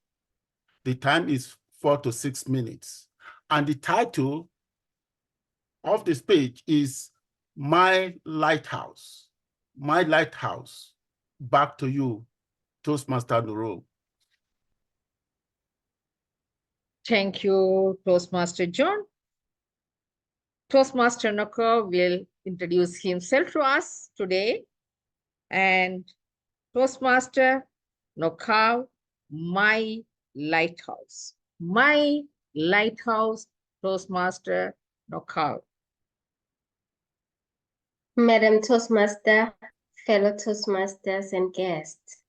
The time is 4 to 6 minutes. And the title of the speech is My Lighthouse. My Lighthouse. Back to you, Toastmaster Noorul. Thank you, Toastmaster John. Toastmaster Nocawe will introduce himself to us today. And Toastmaster Nocawe, My Lighthouse. My Lighthouse, Toastmaster Nocawe. Madam Toastmaster, fellow Toastmasters and guests.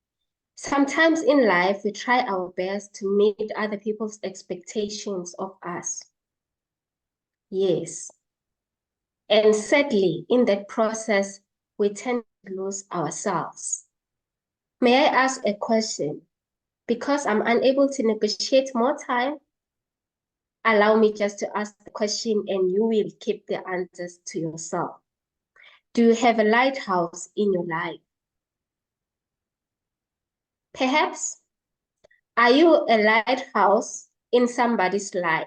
Sometimes in life, we try our best to meet other people's expectations of us. Yes. And sadly, in that process, we tend to lose ourselves. May I ask a question? Because I'm unable to negotiate more time, allow me just to ask the question and you will keep the answers to yourself. Do you have a lighthouse in your life? Perhaps, are you a lighthouse in somebody's life?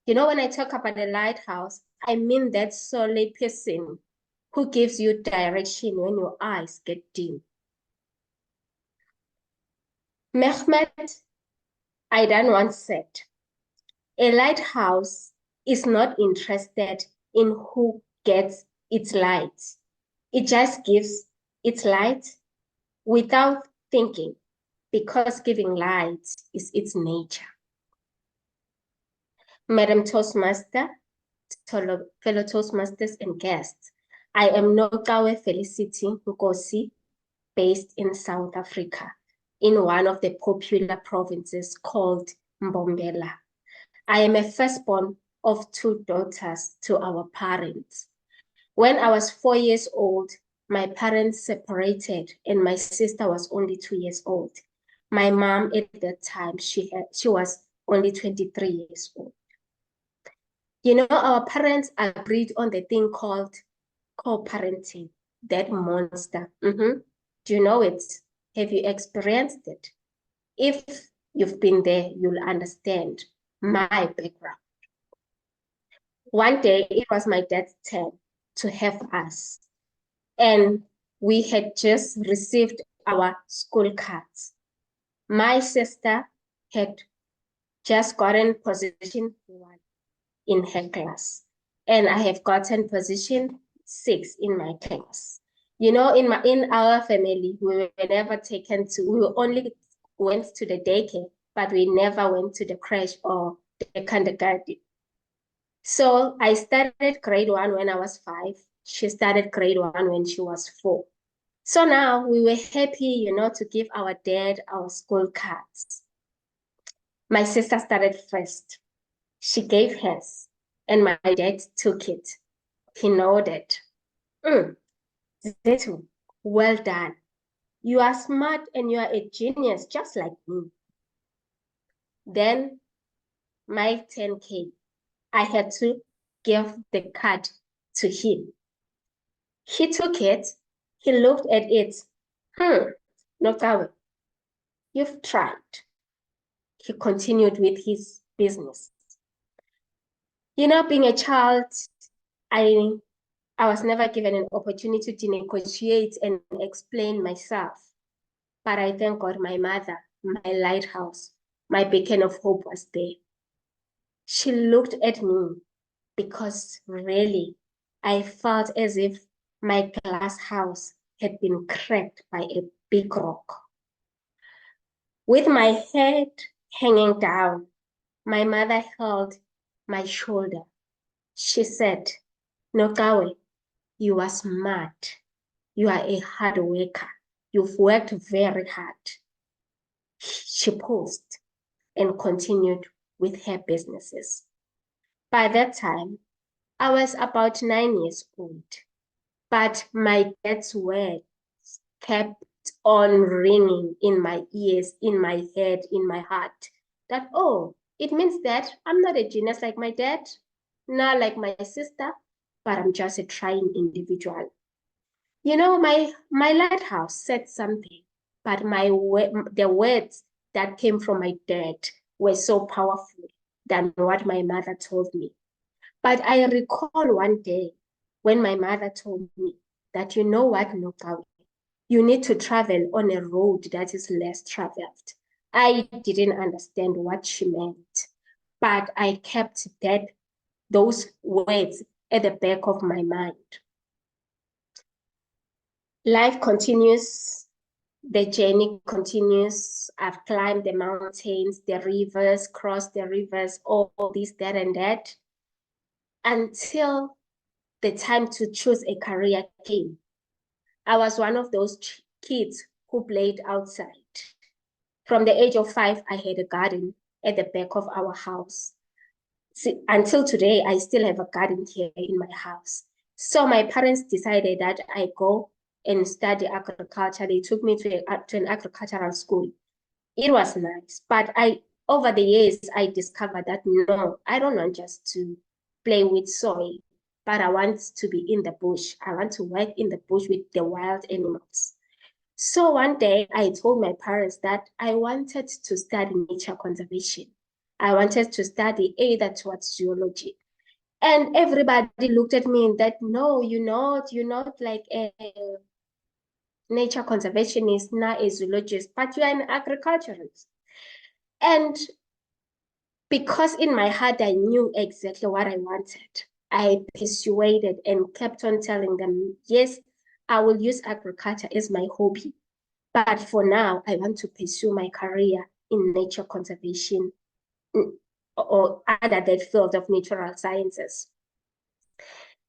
You know, when I talk about a lighthouse, I mean that solid person who gives you direction when your eyes get dim. Mehmet Aidan once said, a lighthouse is not interested in who gets its light. It just gives its light without thinking, because giving light is its nature. Madam Toastmaster, fellow Toastmasters and guests, I am Nocawe Felicity Nkosi, based in South Africa, in one of the popular provinces called Mbombela. I am a firstborn of 2 daughters to our parents. When I was 4 years old, my parents separated and my sister was only 2 years old. My mom at that time, she was only 23 years old. You know, our parents agreed on the thing called co-parenting, that monster. Do you know it? Have you experienced it? If you've been there, you'll understand my background. One day, it was my dad's turn to have us. And we had just received our school cards. My sister had just gotten position 1 in her class, and I have gotten position 6 in my class. You know, in our family, we were never taken to, we only went to the daycare, but we never went to the crèche or the kindergarten. So I started grade 1 when I was 5. She started grade 1 when she was 4. So now we were happy, you know, to give our dad our school cards. My sister started first. She gave hers, and my dad took it. He nodded. Zetu, well done. You are smart and you are a genius, just like me. Then my 10K, I had to give the card to him. He took it, he looked at it. Nocawe, you've tried. He continued with his business. You know, being a child, I was never given an opportunity to negotiate and explain myself. But I thank God my mother, my lighthouse, my beacon of hope was there. She looked at me because really, I felt as if my glass house had been cracked by a big rock. With my head hanging down, my mother held my shoulder. She said, Nocawe, you are smart. You are a hard worker. You've worked very hard. She paused and continued with her businesses. By that time, I was about 9 years old, but my dad's words kept on ringing in my ears, in my head, in my heart, that, oh, it means that I'm not a genius like my dad, not like my sister, but I'm just a trying individual. You know, my lighthouse said something, but the words that came from my dad were so powerful than what my mother told me. But I recall one day when my mother told me that, you know what, Nocawe, you need to travel on a road that is less traveled. I didn't understand what she meant, but I kept those words at the back of my mind. Life continues, the journey continues. I've climbed the mountains, the rivers, crossed the rivers, all this, that, and that, until the time to choose a career came. I was one of those kids who played outside. From the age of 5, I had a garden at the back of our house. See, until today, I still have a garden here in my house. So my parents decided that I go and study agriculture. They took me to an agricultural school. It was nice, but over the years, I discovered that no, I don't want just to play with soil, but I want to be in the bush. I want to work in the bush with the wild animals. So one day I told my parents that I wanted to study nature conservation. I wanted to study either towards zoology. And everybody looked at me and that, no, you're not like a nature conservationist, not a zoologist, but you are an agriculturalist. And because in my heart, I knew exactly what I wanted, I persuaded and kept on telling them, yes, I will use agriculture as my hobby. But for now, I want to pursue my career in nature conservation or other that field of natural sciences.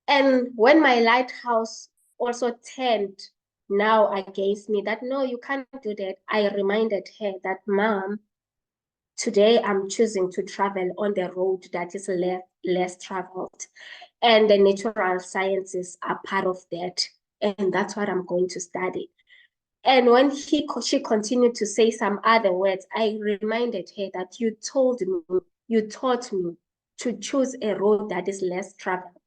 And when my lighthouse also turned now against me that, no, you can't do that, I reminded her that, Mom, today I'm choosing to travel on the road that is less traveled. And the natural sciences are part of that. And that's what I'm going to study. And when she continued to say some other words, I reminded her that you taught me to choose a road that is less traveled.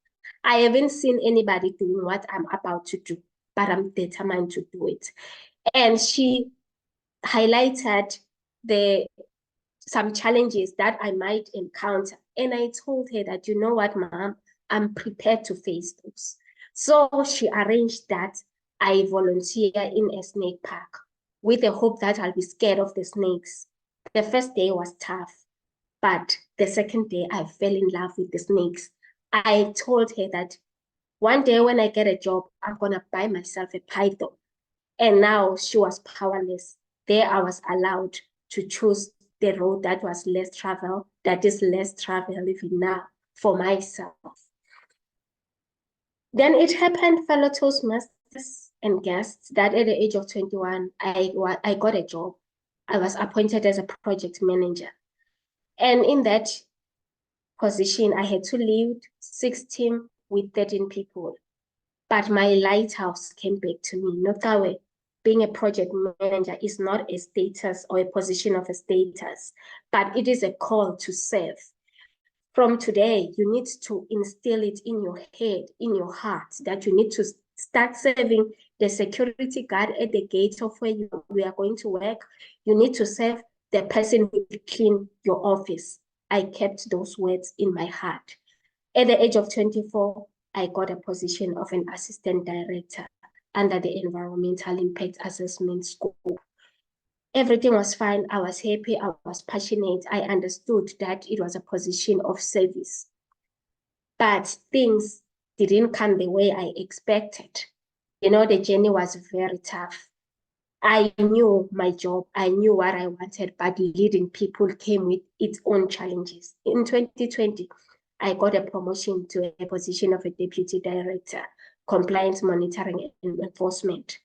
I haven't seen anybody doing what I'm about to do, but I'm determined to do it. And she highlighted some challenges that I might encounter. And I told her that, you know what, Mom, I'm prepared to face those. So she arranged that I volunteer in a snake park with the hope that I'll be scared of the snakes. The first day was tough, but the second day I fell in love with the snakes. I told her that one day when I get a job, I'm gonna buy myself a python. And now she was powerless. There I was allowed to choose the road that was less travel, that is less travel even now for myself. Then it happened, fellow Toastmasters and guests, that at the age of 21, I got a job. I was appointed as a project manager. And in that position, I had to lead 6 teams with 13 people. But my lighthouse came back to me. Nocawe, being a project manager is not a status or a position of a status, but it is a call to serve. From today, you need to instill it in your head, in your heart, that you need to start serving the security guard at the gate of where you are going to work. You need to serve the person who will clean your office. I kept those words in my heart. At the age of 24, I got a position of an assistant director under the Environmental Impact Assessment School. Everything was fine. I was happy. I was passionate. I understood that it was a position of service. But things didn't come the way I expected. You know, the journey was very tough. I knew my job. I knew what I wanted, but leading people came with its own challenges. In 2020, I got a promotion to a position of a deputy director, compliance monitoring and enforcement.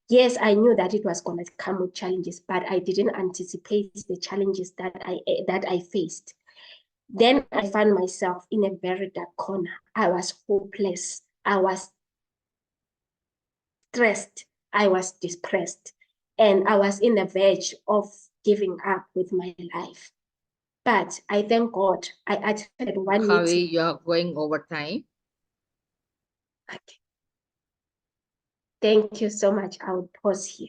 Yes, I knew that it was going to come with challenges, but I didn't anticipate the challenges that I faced. Then I found myself in a very dark corner. I was hopeless. I was stressed. I was depressed. And I was in the verge of giving up with my life. But I thank God I attended one meeting. You are going over time. Okay. Thank you so much. I will pause here.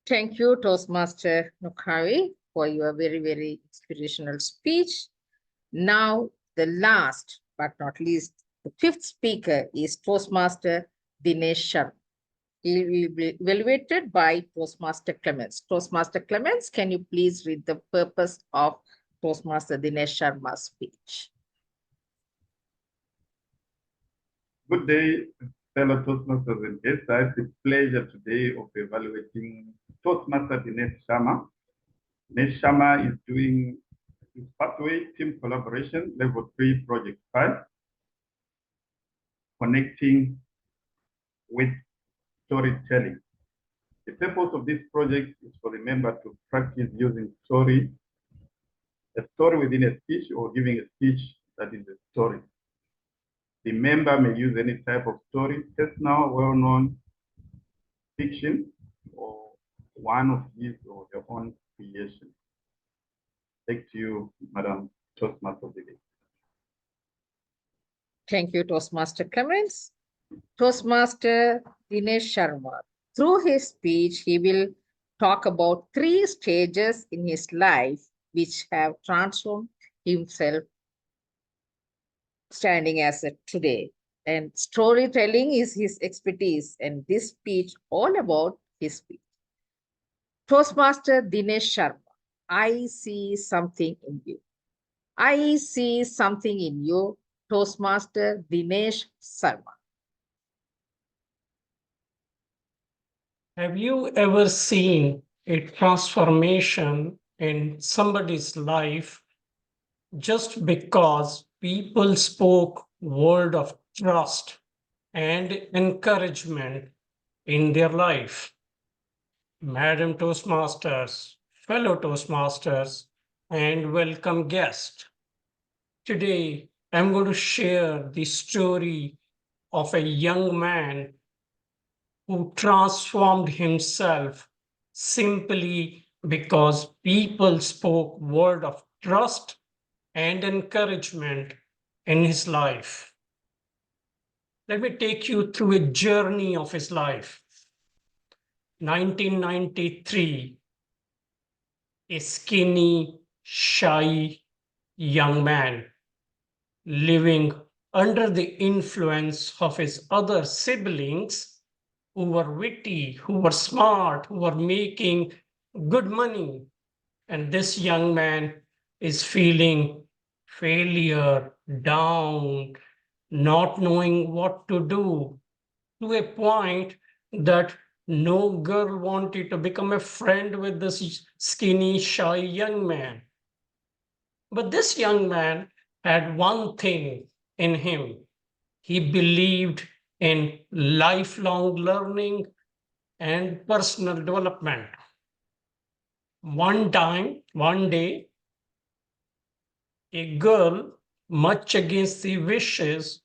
Thank you, Toastmaster Nocawe, for your very, very inspirational speech. Now, the last but not least, the 5th speaker is Toastmaster Dinesh Sharma. He will be evaluated by Toastmaster Clements. Toastmaster Clements, can you please read the purpose of Toastmaster Dinesh Sharma's speech? Good day, fellow Toastmasters and guests. I have the pleasure today of evaluating Toastmaster Dinesh Sharma. Dinesh Sharma is doing his pathway team collaboration level 3 project 5, connecting with storytelling. The purpose of this project is for the member to practice using a story within a speech or giving a speech that is a story. The member may use any type of story, personal, well-known, fiction, or one of his or their own creation. Thank you, Madam Toastmaster. Thank you, Toastmaster Clements. Toastmaster Dinesh Sharma. Through his speech, he will talk about 3 stages in his life which have transformed himself standing as a today. And storytelling is his expertise, and this speech all about his speech. Toastmaster Dinesh Sharma, I see something in you. I see something in you, Toastmaster Dinesh Sharma. Have you ever seen a transformation in somebody's life just because people spoke word of trust and encouragement in their life? Madam Toastmasters, fellow Toastmasters, and welcome guest. Today, I'm going to share the story of a young man who transformed himself simply because people spoke word of trust and encouragement in his life. Let me take you through a journey of his life. 1993, a skinny, shy young man living under the influence of his other siblings who were witty, who were smart, who were making good money. And this young man is feeling failure, down, not knowing what to do, to a point that no girl wanted to become a friend with this skinny, shy young man. But this young man had one thing in him. He believed in lifelong learning and personal development. One day, a girl, much against the wishes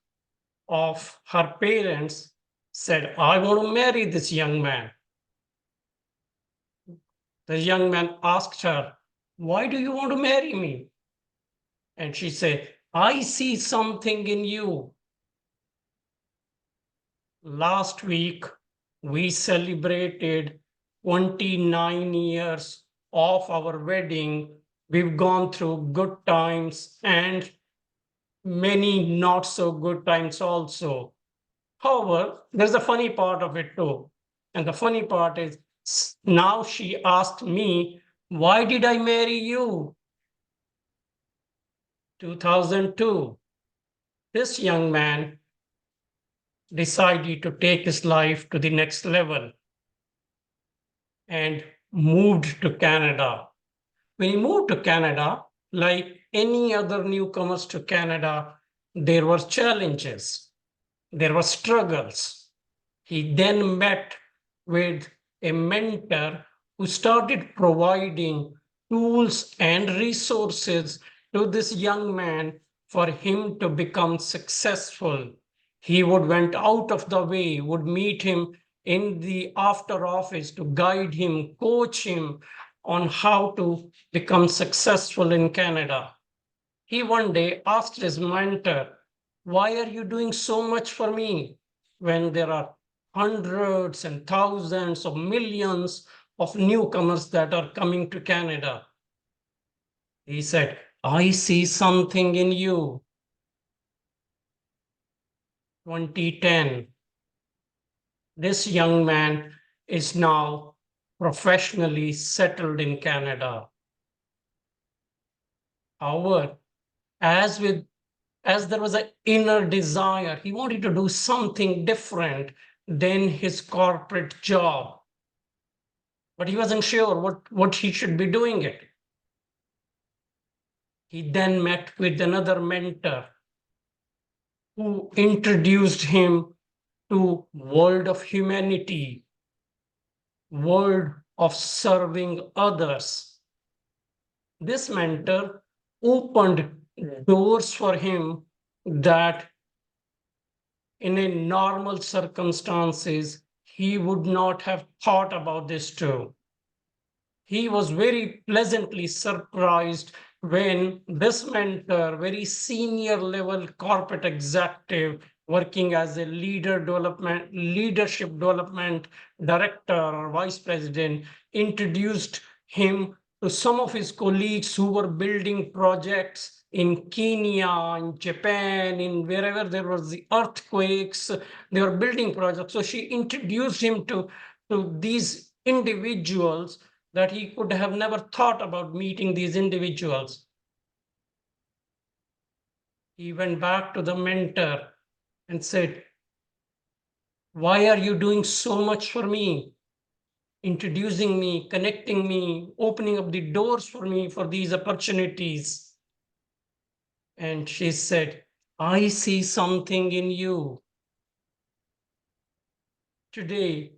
of her parents, said, I want to marry this young man. The young man asked her, why do you want to marry me? And she said, I see something in you. Last week, we celebrated 29 years of our wedding. We've gone through good times and many not so good times also. However, there's a funny part of it too. And the funny part is now she asked me, why did I marry you? 2002, this young man decided to take his life to the next level and moved to Canada. When he moved to Canada, like any other newcomers to Canada, there were challenges, there were struggles. He then met with a mentor who started providing tools and resources to this young man for him to become successful. He went out of the way, would meet him in the after office to guide him, coach him on how to become successful in Canada. He one day asked his mentor, why are you doing so much for me when there are hundreds and thousands of millions of newcomers that are coming to Canada? He said, I see something in you. 2010, this young man is now professionally settled in Canada. However, as there was an inner desire, he wanted to do something different than his corporate job. But he wasn't sure what he should be doing it. He then met with another mentor who introduced him to world of humanity, world of serving others. This mentor opened doors for him that in a normal circumstances, he would not have thought about this too. He was very pleasantly surprised when this mentor, very senior level corporate executive, working as a leadership development director or vice president, introduced him to some of his colleagues who were building projects in Kenya, in Japan, in wherever there was the earthquakes, they were building projects. So she introduced him to these individuals that he could have never thought about meeting these individuals. He went back to the mentor and said, why are you doing so much for me? Introducing me, connecting me, opening up the doors for me for these opportunities. And she said, I see something in you. Today,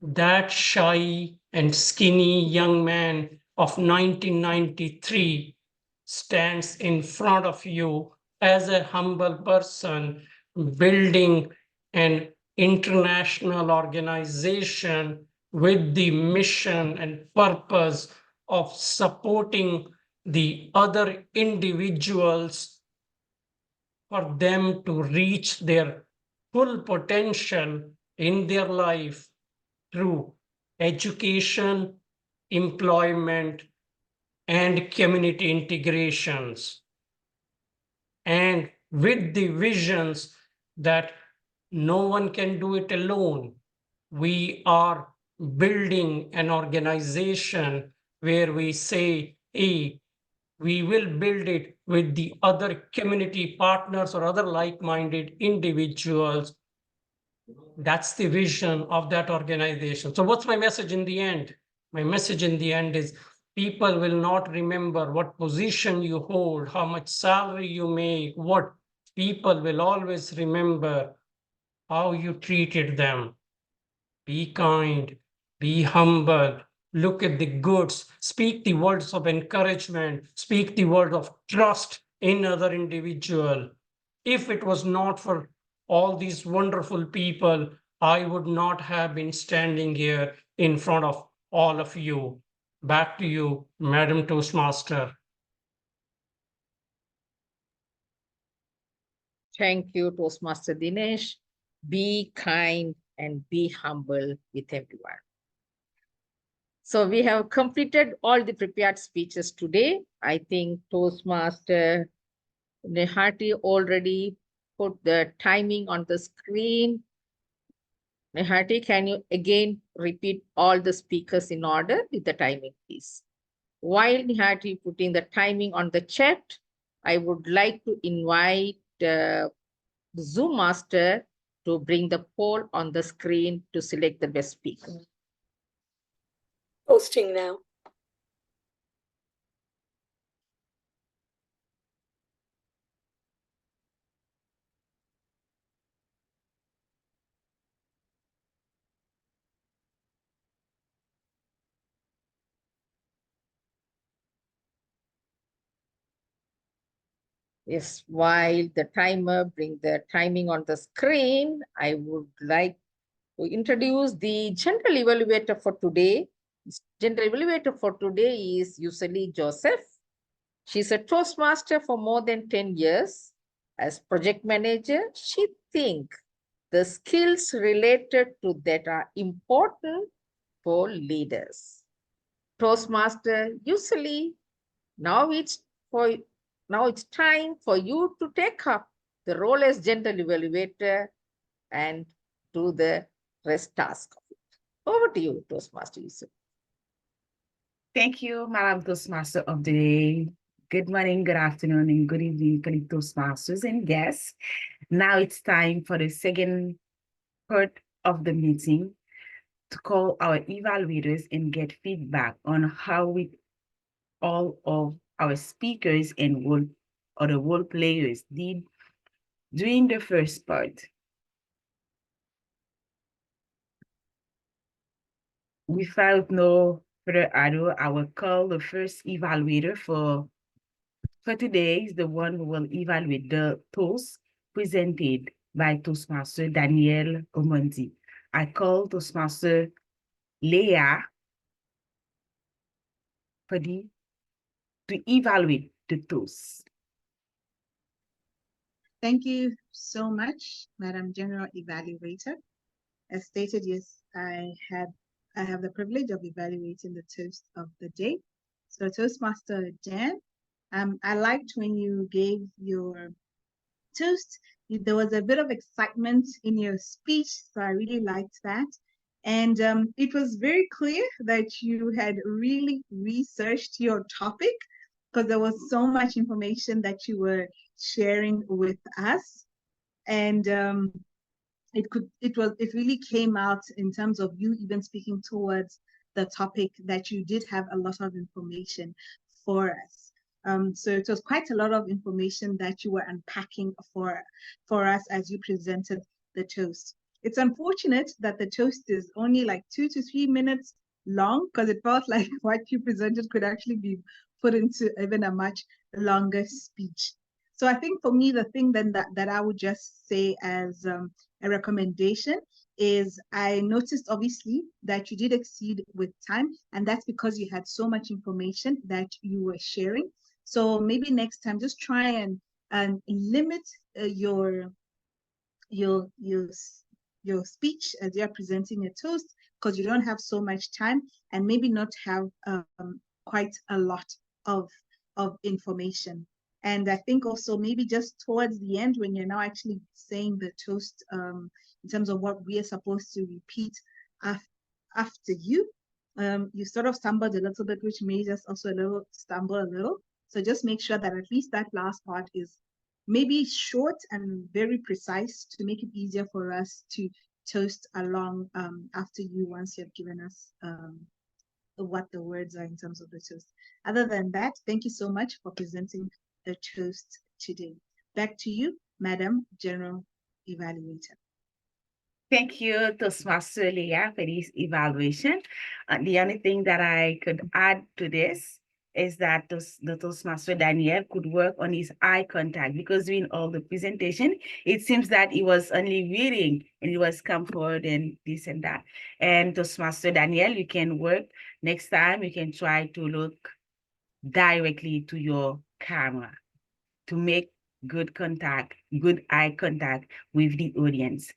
that shy and skinny young man of 1993 stands in front of you as a humble person building an international organization with the mission and purpose of supporting the other individuals for them to reach their full potential in their life through education, employment, and community integrations. and with the visions that no one can do it alone. We are building an organization where we say, hey, we will build it with the other community partners or other like-minded individuals. That's the vision of that organization. So what's my message in the end? My message in the end is people will not remember what position you hold, how much salary you make, what. People will always remember how you treated them. Be kind, be humble, look at the goods, speak the words of encouragement, speak the word of trust in other individual. If it was not for all these wonderful people, I would not have been standing here in front of all of you. Back to you, Madam Toastmaster. Thank you, Toastmaster Dinesh. Be kind and be humble with everyone. So we have completed all the prepared speeches today. I think Toastmaster Nehati already put the timing on the screen. Nehati, can you again repeat all the speakers in order with the timing, please? While Nehati putting the timing on the chat, I would like to invite the Zoom master to bring the poll on the screen to select the best speaker. Posting now. Yes, while the timer brings the timing on the screen, I would like to introduce the general evaluator for today. General evaluator for today is usually Joseph. She's a Toastmaster for more than 10 years. As project manager, she thinks the skills related to that are important for leaders. Toastmaster, usually now it's time for you to take up the role as general evaluator and do the rest task of it. Over to you, Toastmaster Yusuf. Thank you, Madam Toastmaster of the day. Good morning, good afternoon, and good evening, colleague Toastmasters and guests. Now it's time for the second part of the meeting to call our evaluators and get feedback on how all of our speakers and other role players did during the first part. Without no further ado, I will call the first evaluator for today is the one who will evaluate the toast presented by Toastmaster Daniel Omondi. I call Toastmaster Leah to evaluate the toast. Thank you so much, Madam General Evaluator. As stated, yes, I have the privilege of evaluating the toast of the day. So Toastmaster Dan, I liked when you gave your toast. There was a bit of excitement in your speech, so I really liked that. And it was very clear that you had really researched your topic because there was so much information that you were sharing with us. And it really came out in terms of you even speaking towards the topic that you did have a lot of information for us. So it was quite a lot of information that you were unpacking for us as you presented the toast. It's unfortunate that the toast is only like 2 to 3 minutes long because it felt like what you presented could actually be put into even a much longer speech. So I think for me, the thing then that I would just say as a recommendation is I noticed obviously that you did exceed with time, and that's because you had so much information that you were sharing. So maybe next time, just try and limit your speech as you're presenting a toast because you don't have so much time, and maybe not have quite a lot of information. And I think also maybe just towards the end, when you're now actually saying the toast, in terms of what we are supposed to repeat after you, you sort of stumbled a little bit, which made us also stumble a little. So just make sure that at least that last part is maybe short and very precise to make it easier for us to toast along after you, once you've given us what the words are in terms of the toast. Other than that, thank you so much for presenting the toast today. Back to you, Madam General Evaluator. Thank you, Toastmaster Leah, for this evaluation. The only thing that I could add to this is that the Toastmaster Daniel could work on his eye contact, because during all the presentation, it seems that he was only reading and he was come forward and this and that. And Toastmaster Daniel, you can work next time, you can try to look directly to your camera to make good contact, good eye contact with the audience.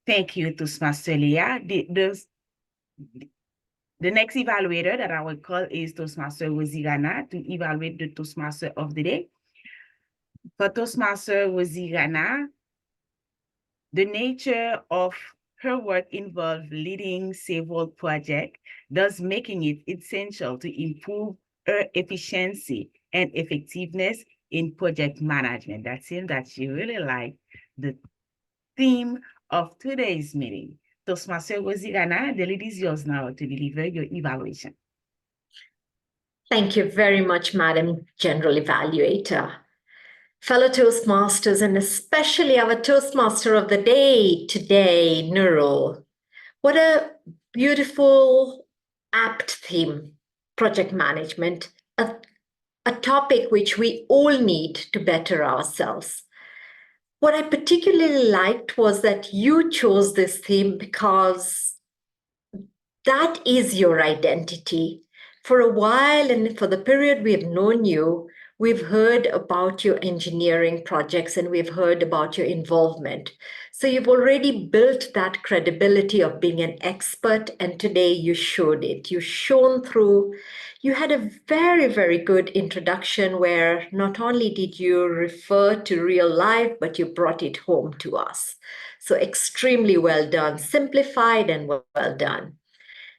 Thank you, Toastmaster Leah. The next evaluator that I will call is Toastmaster Wazirana to evaluate the Toastmaster of the day. For Toastmaster Wazirana, the nature of her work involved leading several projects, thus making it essential to improve her efficiency and effectiveness in project management. That seems that she really liked the theme of today's meeting. Toastmaster Wazirana, the lead is yours now to deliver your evaluation. Thank you very much, Madam General Evaluator. Fellow Toastmasters, and especially our Toastmaster of the day today, Noorul. What a beautiful, apt theme, project management, a topic which we all need to better ourselves. What I particularly liked was that you chose this theme because that is your identity. For a while, and for the period we have known you, we've heard about your engineering projects and we've heard about your involvement. So you've already built that credibility of being an expert, and today you showed it. You shone through. You had a very, very good introduction where not only did you refer to real life, but you brought it home to us. So extremely well done, simplified and well done.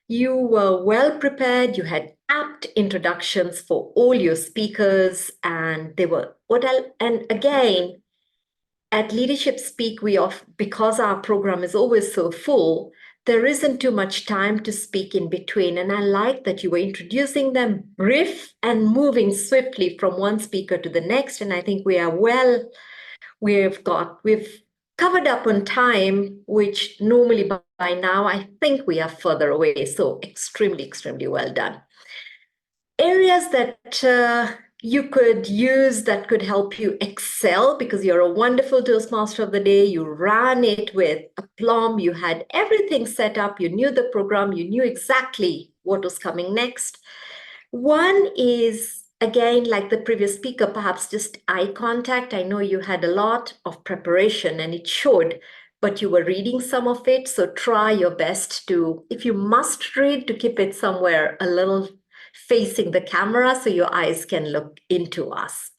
You were well prepared. You had apt introductions for all your speakers, and they were and again, at Leadership Speak, because our program is always so full, there isn't too much time to speak in between. And I like that you were introducing them brief and moving swiftly from one speaker to the next. And I think we've covered up on time, which normally by now, I think we are further away. So extremely, extremely well done. Areas that you could use that could help you excel, because you're a wonderful Toastmaster of the day. You ran it with aplomb. You had everything set up. You knew the program. You knew exactly what was coming next. One is, again, like the previous speaker, perhaps just eye contact. I know you had a lot of preparation and it showed, but you were reading some of it. So try your best to, if you must read, to keep it somewhere a little facing the camera so your eyes can look into us.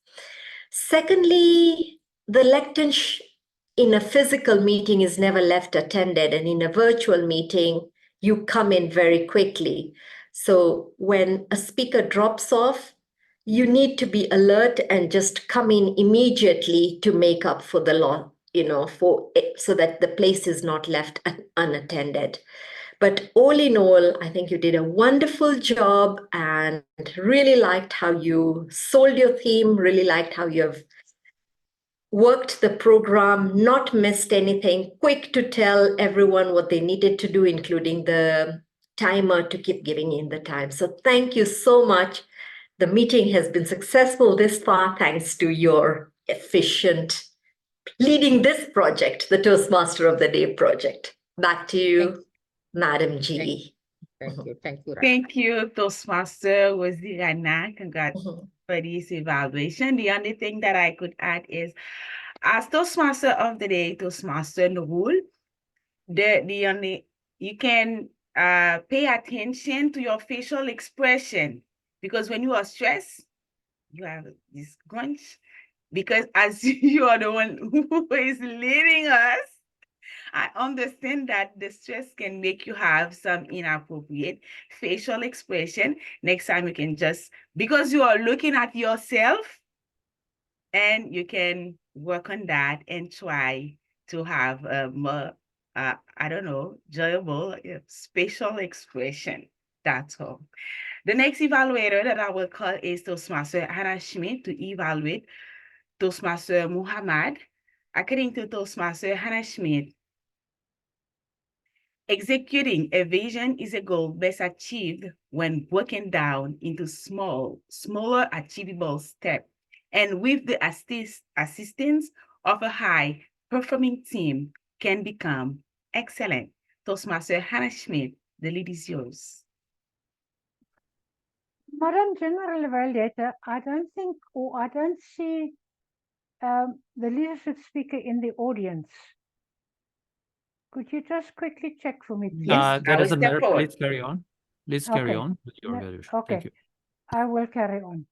Secondly, the lectern in a physical meeting is never left attended, and in a virtual meeting, you come in very quickly. So when a speaker drops off, you need to be alert and just come in immediately to make up for the law, so that the place is not left unattended. But all in all, I think you did a wonderful job and really liked how you sold your theme, really liked how you have worked the program, not missed anything, quick to tell everyone what they needed to do, including the timer to keep giving in the time. So thank you so much. The meeting has been successful this far, thanks to your efficient leading this project, the Toastmaster of the Day project. Back to you, Madam G. Thank you. Thank you, Toastmaster Wazirana. Congrats for this evaluation. The only thing that I could add is, as Toastmaster of the Day, Toastmaster Noorul, you can pay attention to your facial expression, because when you are stressed, you have this gunch, because as you are the one who is leading us, I understand that the stress can make you have some inappropriate facial expression. Next time you can just, because you are looking at yourself, and you can work on that and try to have a more, I don't know, enjoyable spatial expression. That's all. The next evaluator that I will call is Toastmaster Hannah Schmidt to evaluate Toastmaster Muhammad. According to Toastmaster Hannah Schmidt, executing a vision is a goal best achieved when broken down into smaller achievable steps, and with the assistance of a high-performing team can become excellent. Toastmaster Hannah Schmidt, the lead is yours. Madam General Evaluator, I don't think, or I don't see the leadership speaker in the audience. Could you just quickly check for me, please? That doesn't matter. Please carry on. Please carry on with your evaluation. Okay, Thank you. I will carry on.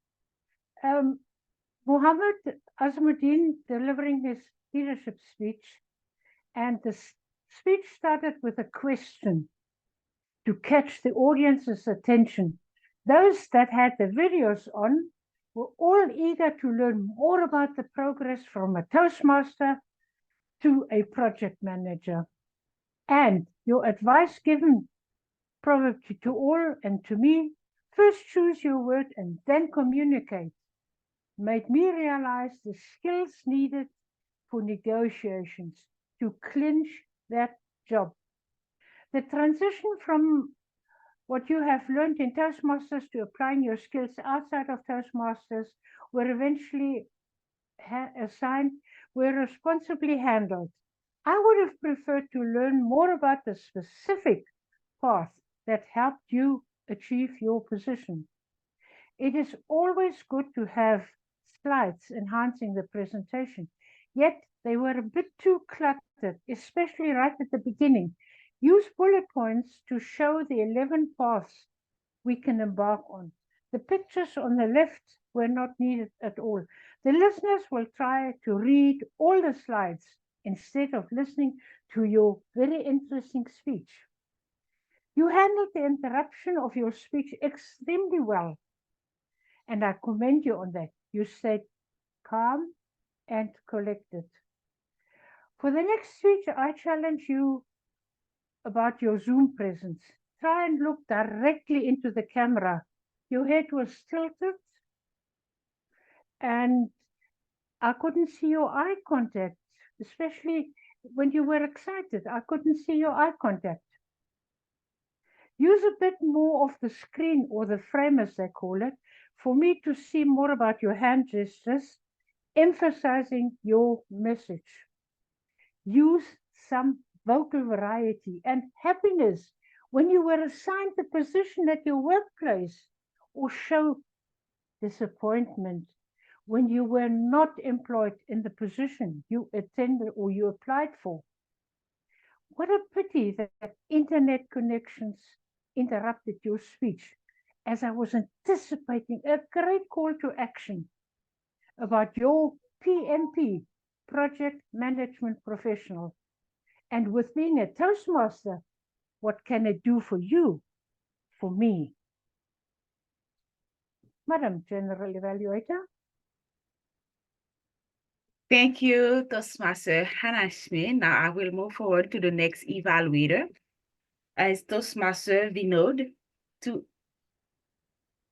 Muhammad Azimuddin delivering his leadership speech, and the speech started with a question to catch the audience's attention. Those that had the videos on were all eager to learn more about the progress from a Toastmaster to a project manager. And your advice given probably to all and to me, first choose your word and then communicate, made me realize the skills needed for negotiations to clinch that job. The transition from what you have learned in Toastmasters to applying your skills outside of Toastmasters were eventually assigned, were responsibly handled. I would have preferred to learn more about the specific path that helped you achieve your position. It is always good to have slides enhancing the presentation, yet they were a bit too cluttered, especially right at the beginning. Use bullet points to show the 11 paths we can embark on. The pictures on the left were not needed at all. The listeners will try to read all the slides instead of listening to your very interesting speech. You handled the interruption of your speech extremely well, and I commend you on that. You stayed calm and collected. For the next speech, I challenge you about your Zoom presence. Try and look directly into the camera. Your head was tilted, and I couldn't see your eye contact, especially when you were excited. I couldn't see your eye contact. Use a bit more of the screen, or the frame as they call it, for me to see more about your hand gestures, emphasizing your message. Use some vocal variety and happiness when you were assigned the position at your workplace, or show disappointment when you were not employed in the position you attended or you applied for. What a pity that internet connections interrupted your speech, as I was anticipating a great call to action about your PMP, Project Management Professional. And with being a Toastmaster, what can it do for you, for me? Madam General Evaluator. Thank you, Toastmaster Hannah Schmidt. Now I will move forward to the next evaluator as Toastmaster Vinod to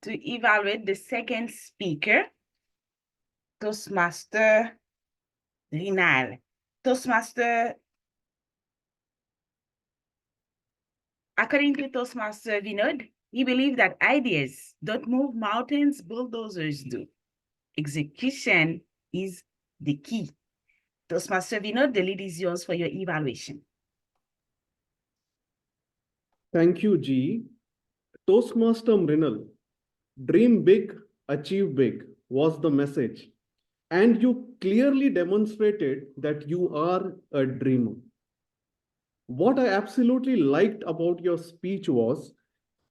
evaluate the second speaker, Toastmaster Mrinal. Toastmaster, according to Toastmaster Vinod, he believes that ideas don't move mountains, bulldozers do. Execution is the key. Toastmaster Vinod, the lead is yours for your evaluation. Thank you, G. Toastmaster Mrinal, dream big, achieve big was the message. And you clearly demonstrated that you are a dreamer. What I absolutely liked about your speech was,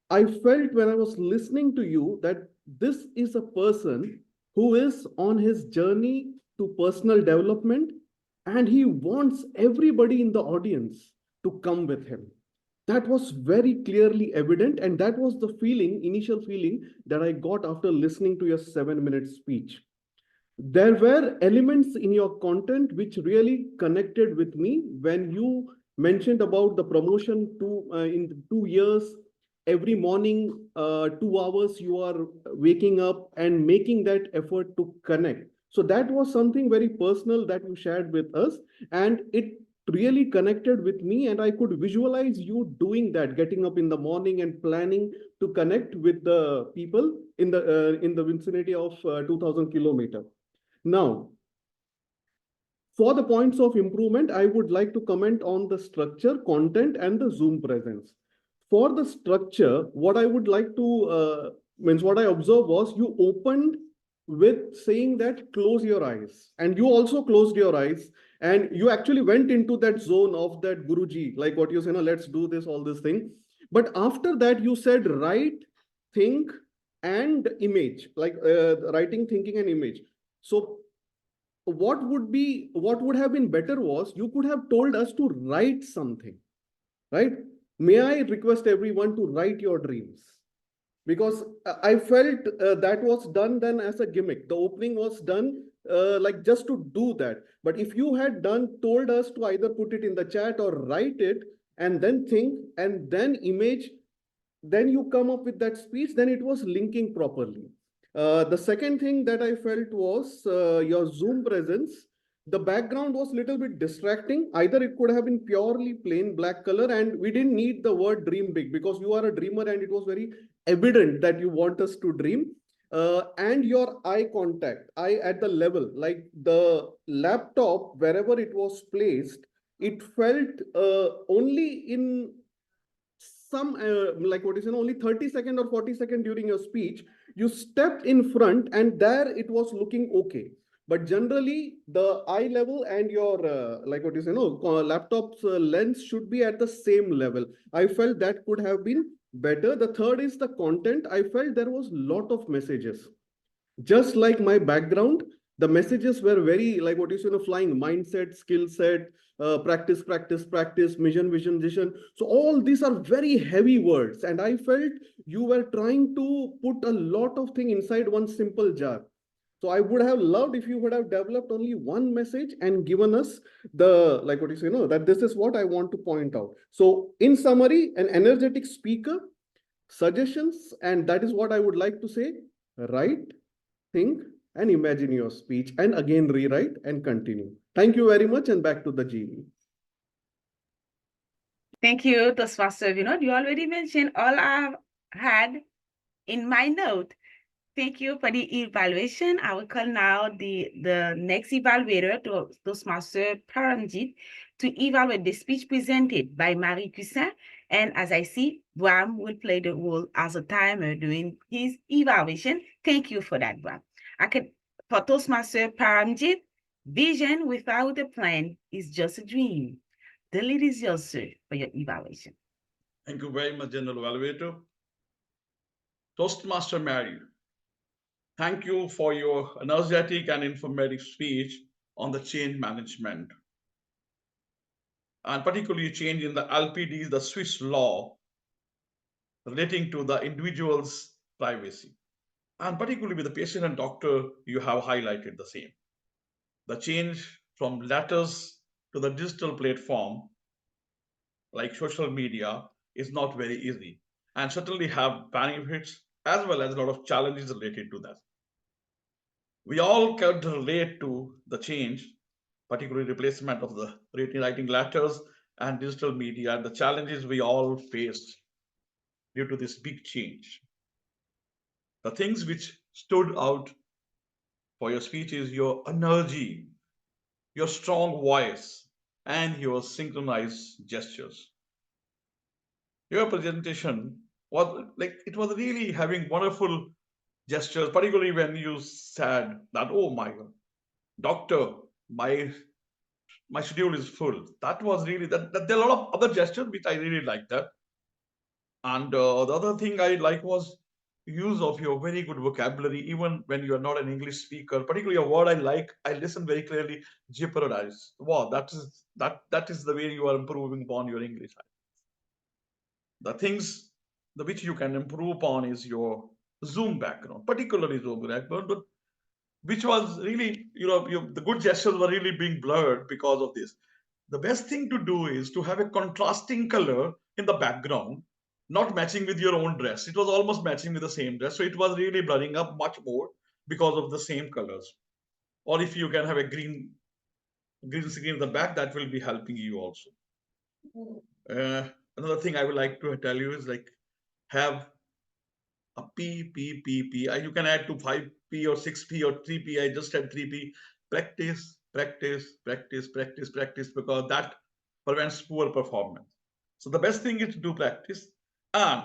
I felt when I was listening to you that this is a person who is on his journey to personal development, and he wants everybody in the audience to come with him. That was very clearly evident, and that was the feeling, initial feeling that I got after listening to your 7-minute speech. There were elements in your content which really connected with me when you mentioned about the promotion in 2 years. Every morning, 2 hours, you are waking up and making that effort to connect. So that was something very personal that you shared with us, and it really connected with me, and I could visualize you doing that, getting up in the morning and planning to connect with the people in the vicinity of 2000 kilometers. Now, for the points of improvement, I would like to comment on the structure, content, and the Zoom presence. For the structure, what I would like to, what I observed was you opened with saying that close your eyes, and you also closed your eyes, and you actually went into that zone of that Guruji, like what you say, no, let's do this, all this thing. But after that, you said write, think, and image, like writing, thinking, and image. So what would have been better was you could have told us to write something, right? May I request everyone to write your dreams? Because I felt that was done then as a gimmick. The opening was done like just to do that. But if you had told us to either put it in the chat or write it and then think and then image, then you come up with that speech, then it was linking properly. The second thing that I felt was your Zoom presence. The background was a little bit distracting. Either it could have been purely plain black color, and we didn't need the word dream big because you are a dreamer and it was very evident that you want us to dream. And your eye contact, eye at the level, like the laptop, wherever it was placed, it felt only in some like what is only 30-second or 40-second during your speech, you stepped in front and there it was looking okay. But generally the eye level and your like what is laptop's lens should be at the same level. I felt that could have been better. The third is the content. I felt there was a lot of messages. Just like my background, the messages were very like what is flying: mindset, skill set, practice, practice, practice, vision, vision, vision. So all these are very heavy words, and I felt you were trying to put a lot of things inside one simple jar. So I would have loved if you would have developed only one message and given us the like what that this is what I want to point out. So in summary, an energetic speaker, suggestions, and that is what I would like to say: write, think, and imagine your speech, and again rewrite and continue. Thank you very much, and back to the GE. Thank you, Toastmaster. You already mentioned all I had in my note. Thank you for the evaluation. I will call now the next evaluator, Toastmaster Paramjit, to evaluate the speech presented by Marie Cusin. And as I see, Bram will play the role as a timer during his evaluation. Thank you for that, Bram. For Toastmaster Paramjit, vision without a plan is just a dream. The lead is yours, sir, for your evaluation. Thank you very much, General Evaluator. Toastmaster Mary, thank you for your energetic and informative speech on the change management, and particularly change in the LPDs, the Swiss law relating to the individual's privacy. And particularly with the patient and doctor, you have highlighted the same. The change from letters to the digital platform, like social media, is not very easy and certainly have benefits as well as a lot of challenges related to that. We all can relate to the change, particularly replacement of the writing letters and digital media, and the challenges we all faced due to this big change. The things which stood out for your speech is your energy, your strong voice, and your synchronized gestures. Your presentation was like, it was really having wonderful gestures, particularly when you said that, oh my God, doctor, my schedule is full. That was really, that there are a lot of other gestures which I really liked that. And the other thing I like was use of your very good vocabulary, even when you are not an English speaker. Particularly a word I like, I listen very clearly. Jeopardize. Wow, that is the way you are improving upon your English. The things which you can improve upon is your Zoom background, particularly Zoom background, but which was really, the good gestures were really being blurred because of this. The best thing to do is to have a contrasting color in the background, not matching with your own dress. It was almost matching with the same dress. So it was really blurring up much more because of the same colors. Or if you can have a green screen in the back, that will be helping you also. Another thing I would like to tell you is like have a P. You can add to 5P or 6P or 3P. I just said 3P. Practice, because that prevents poor performance. So the best thing is to do practice. And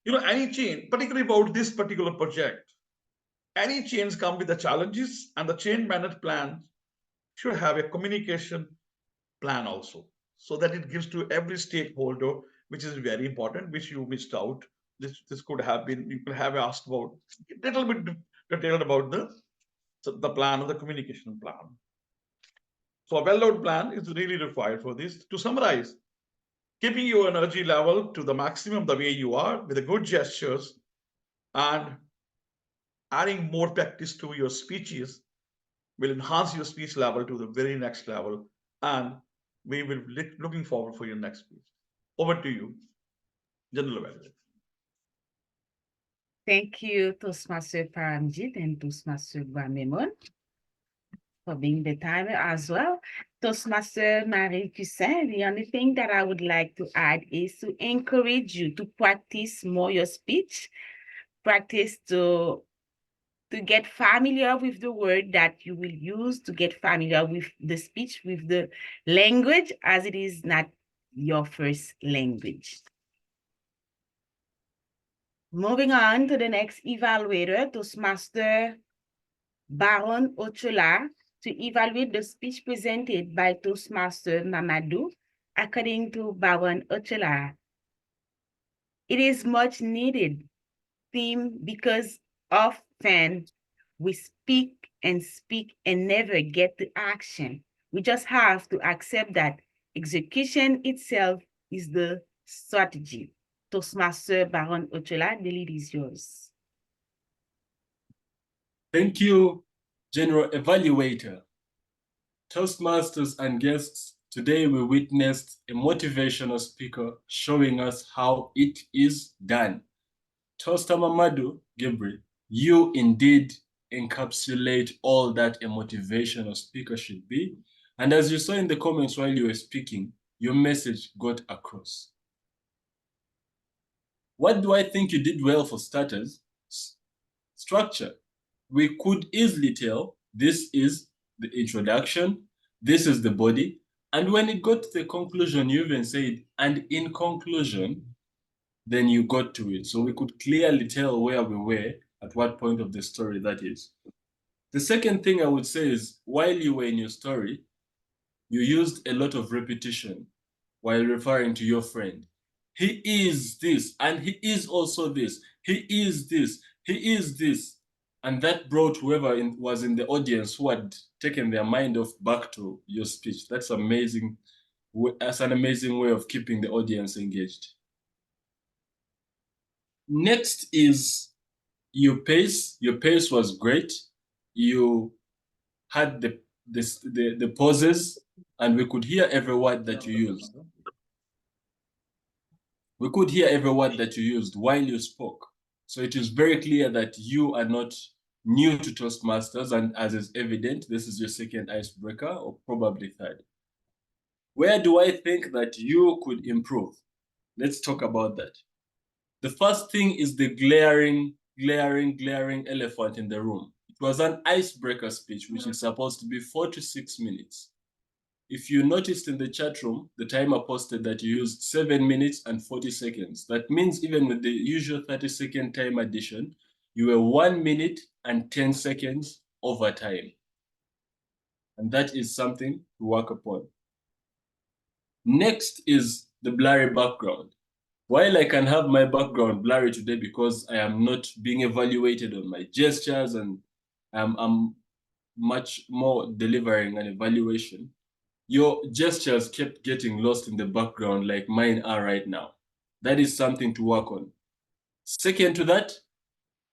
any change, particularly about this particular project, any change come with the challenges, and the change management plan should have a communication plan also, so that it gives to every stakeholder, which is very important, which you missed out. This could have been, you could have asked about a little bit detailed about the plan or the communication plan. So a well-laid plan is really required for this. To summarize, keeping your energy level to the maximum the way you are with the good gestures and adding more practice to your speeches will enhance your speech level to the very next level, and we will be looking forward for your next speech. Over to you, General Evaluator. Thank you, Toastmaster Paramjit and Toastmaster Bamemon, for being the timer as well. Toastmaster Marie Cusin, the only thing that I would like to add is to encourage you to practice more your speech, practice to get familiar with the word that you will use, to get familiar with the speech, with the language, as it is not your first language. Moving on to the next evaluator, Toastmaster Baron Ochola, to evaluate the speech presented by Toastmaster Mamadou, according to Baron Ochola. It is much needed theme because often we speak and never get to action. We just have to accept that execution itself is the strategy. Toastmaster Baron Ochola, the lead is yours. Thank you, General Evaluator. Toastmasters and guests, today we witnessed a motivational speaker showing us how it is done. Toaster Mamadou, Guebre, you indeed encapsulate all that a motivational speaker should be. And as you saw in the comments while you were speaking, your message got across. What do I think you did well for starters? Structure. We could easily tell this is the introduction, this is the body, and when it got to the conclusion, you even said, and in conclusion, then you got to it. So we could clearly tell where we were, at what point of the story that is. The second thing I would say is, while you were in your story, you used a lot of repetition while referring to your friend. He is this, and he is also this. He is this, he is this. And that brought whoever was in the audience who had taken their mind off back to your speech. That's amazing. That's an amazing way of keeping the audience engaged. Next is your pace. Your pace was great. You had the pauses, and we could hear every word that you used. We could hear every word that you used while you spoke. So it is very clear that you are not new to Toastmasters, and as is evident, this is your second icebreaker, or probably third. Where do I think that you could improve? Let's talk about that. The first thing is the glaring elephant in the room. It was an icebreaker speech, which is supposed to be 4 to 6 minutes. If you noticed in the chat room, the timer posted that you used 7 minutes and 40 seconds. That means even with the usual 30-second time addition, you were 1 minute and 10 seconds over time. And that is something to work upon. Next is the blurry background. While I can have my background blurry today because I am not being evaluated on my gestures and I'm much more delivering an evaluation, your gestures kept getting lost in the background like mine are right now. That is something to work on. Second to that,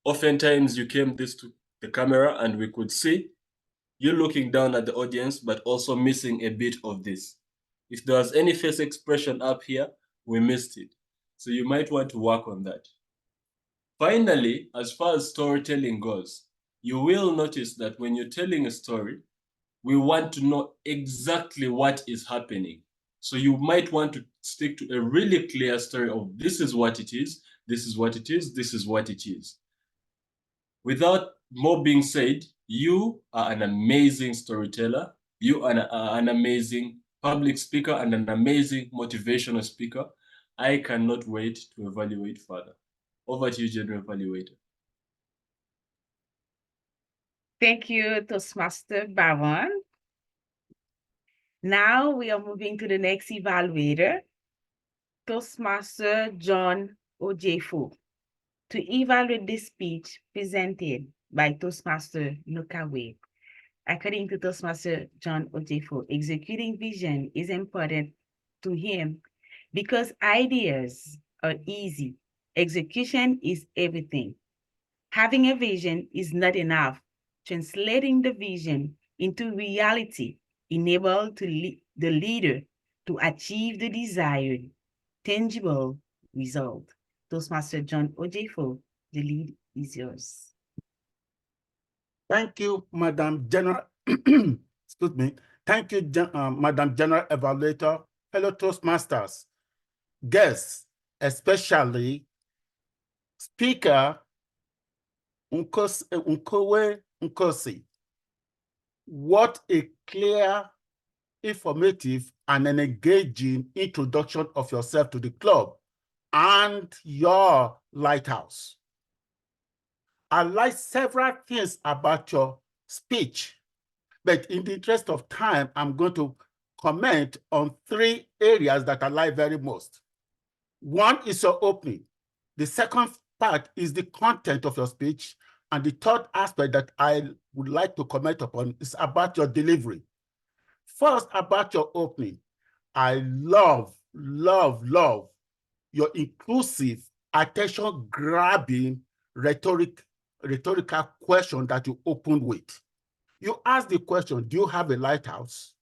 oftentimes you came this to the camera and we could see you looking down at the audience, but also missing a bit of this. If there was any face expression up here, we missed it. So you might want to work on that. Finally, as far as storytelling goes, you will notice that when you're telling a story, we want to know exactly what is happening. So you might want to stick to a really clear story of this is what it is, this is what it is, this is what it is. Without more being said, you are an amazing storyteller. You are an amazing public speaker and an amazing motivational speaker. I cannot wait to evaluate further. Over to you, General Evaluator. Thank you, Toastmaster Baron. Now we are moving to the next evaluator, Toastmaster John Ojeifo, to evaluate this speech presented by Toastmaster Nocawe. According to Toastmaster John Ojeifo, executing vision is important to him because ideas are easy. Execution is everything. Having a vision is not enough. Translating the vision into reality enables the leader to achieve the desired, tangible result. Toastmaster John Ojeifo, the lead is yours. Thank you, Madam General. Excuse me. Thank you, Madam General Evaluator, fellow Toastmasters, guests, especially Speaker Nkosi. What a clear, informative, and an engaging introduction of yourself to the club and your lighthouse. I like several things about your speech, but in the interest of time, I'm going to comment on 3 areas that I like very most. One is your opening. The second part is the content of your speech. And the third aspect that I would like to comment upon is about your delivery. First, about your opening. I love your inclusive, attention-grabbing rhetorical question that you opened with. You asked the question, do you have a lighthouse?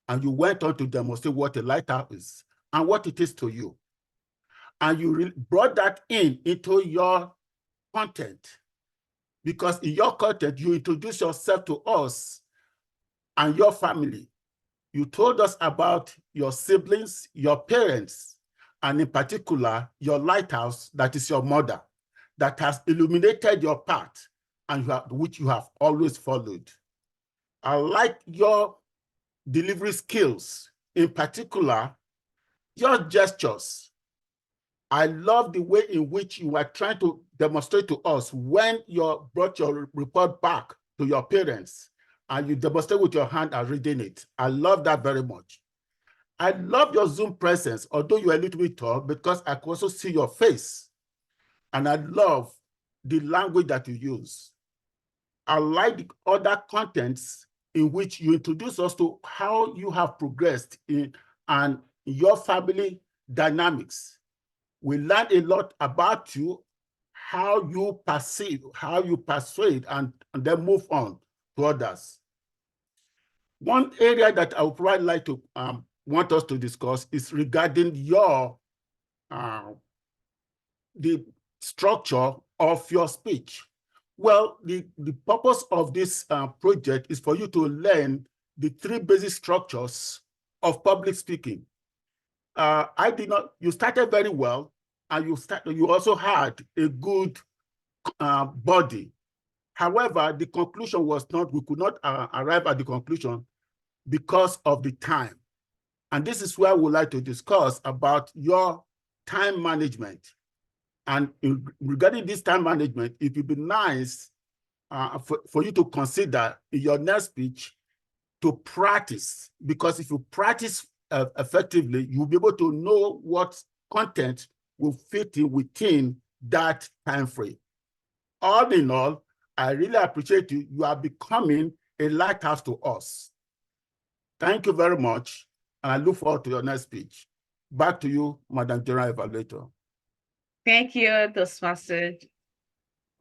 And you went on to demonstrate what a lighthouse is and what it is to you. And you brought that into your content, because in your content, you introduce yourself to us and your family. You told us about your siblings, your parents, and in particular, your lighthouse, that is your mother, that has illuminated your path and which you have always followed. I like your delivery skills, in particular, your gestures. I love the way in which you are trying to demonstrate to us when you brought your report back to your parents and you demonstrate with your hand and reading it. I love that very much. I love your Zoom presence, although you're a little bit tall, because I can also see your face. And I love the language that you use. I like the other contents in which you introduce us to how you have progressed in your family dynamics. We learned a lot about you, how you perceive, how you persuade, and then move on to others. One area that I would probably like to want us to discuss is regarding your the structure of your speech. Well, the purpose of this project is for you to learn the 3 basic structures of public speaking. You started very well, and you also had a good body. However, the conclusion was we could not arrive at the conclusion because of the time. And this is where we would like to discuss about your time management. And regarding this time management, it would be nice for you to consider in your next speech to practice, because if you practice effectively, you'll be able to know what content will fit in within that time frame. All in all, I really appreciate you. You are becoming a lighthouse to us. Thank you very much. And I look forward to your next speech. Back to you, Madam General Evaluator. Thank you, Toastmaster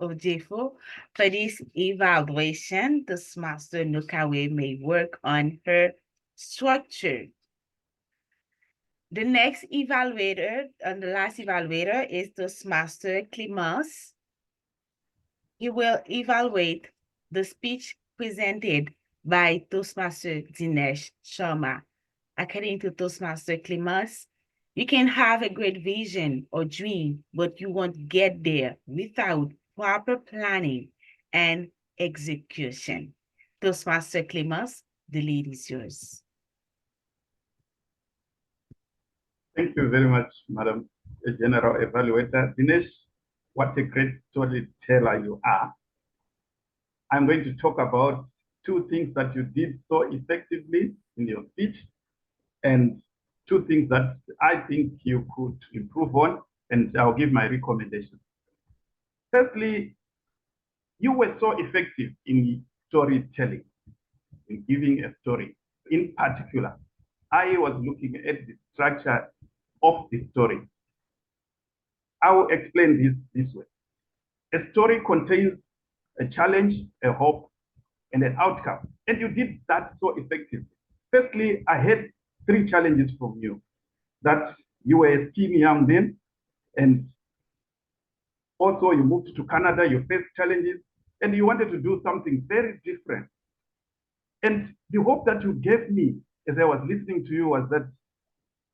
Ojeifo. For this evaluation, Toastmaster Nocawe may work on her structure. The next evaluator, and the last evaluator, is Toastmaster Clemens. He will evaluate the speech presented by Toastmaster Dinesh Sharma. According to Toastmaster Clemens, you can have a great vision or dream, but you won't get there without proper planning and execution. Toastmaster Clemens, the lead is yours. Thank you very much, Madam General Evaluator. Dinesh, what a great storyteller you are. I'm going to talk about two things that you did so effectively in your speech and two things that I think you could improve on, and I'll give my recommendations. Firstly, you were so effective in storytelling, in giving a story. In particular, I was looking at the structure of the story. I will explain this way. A story contains a challenge, a hope, and an outcome. And you did that so effectively. Firstly, I had 3 challenges from you. That you were a skinny young man, and also you moved to Canada, you faced challenges, and you wanted to do something very different. And the hope that you gave me as I was listening to you was that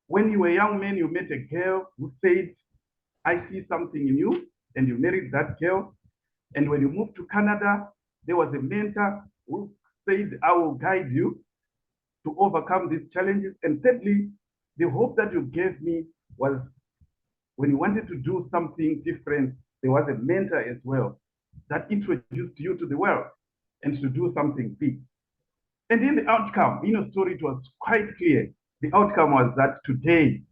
when you were a young man, you met a girl who said, I see something in you, and you married that girl. And when you moved to Canada, there was a mentor who said, I will guide you to overcome these challenges. And thirdly, the hope that you gave me was when you wanted to do something different, there was a mentor as well that introduced you to the world and to do something big. And in the outcome, in your story, it was quite clear. The outcome was that today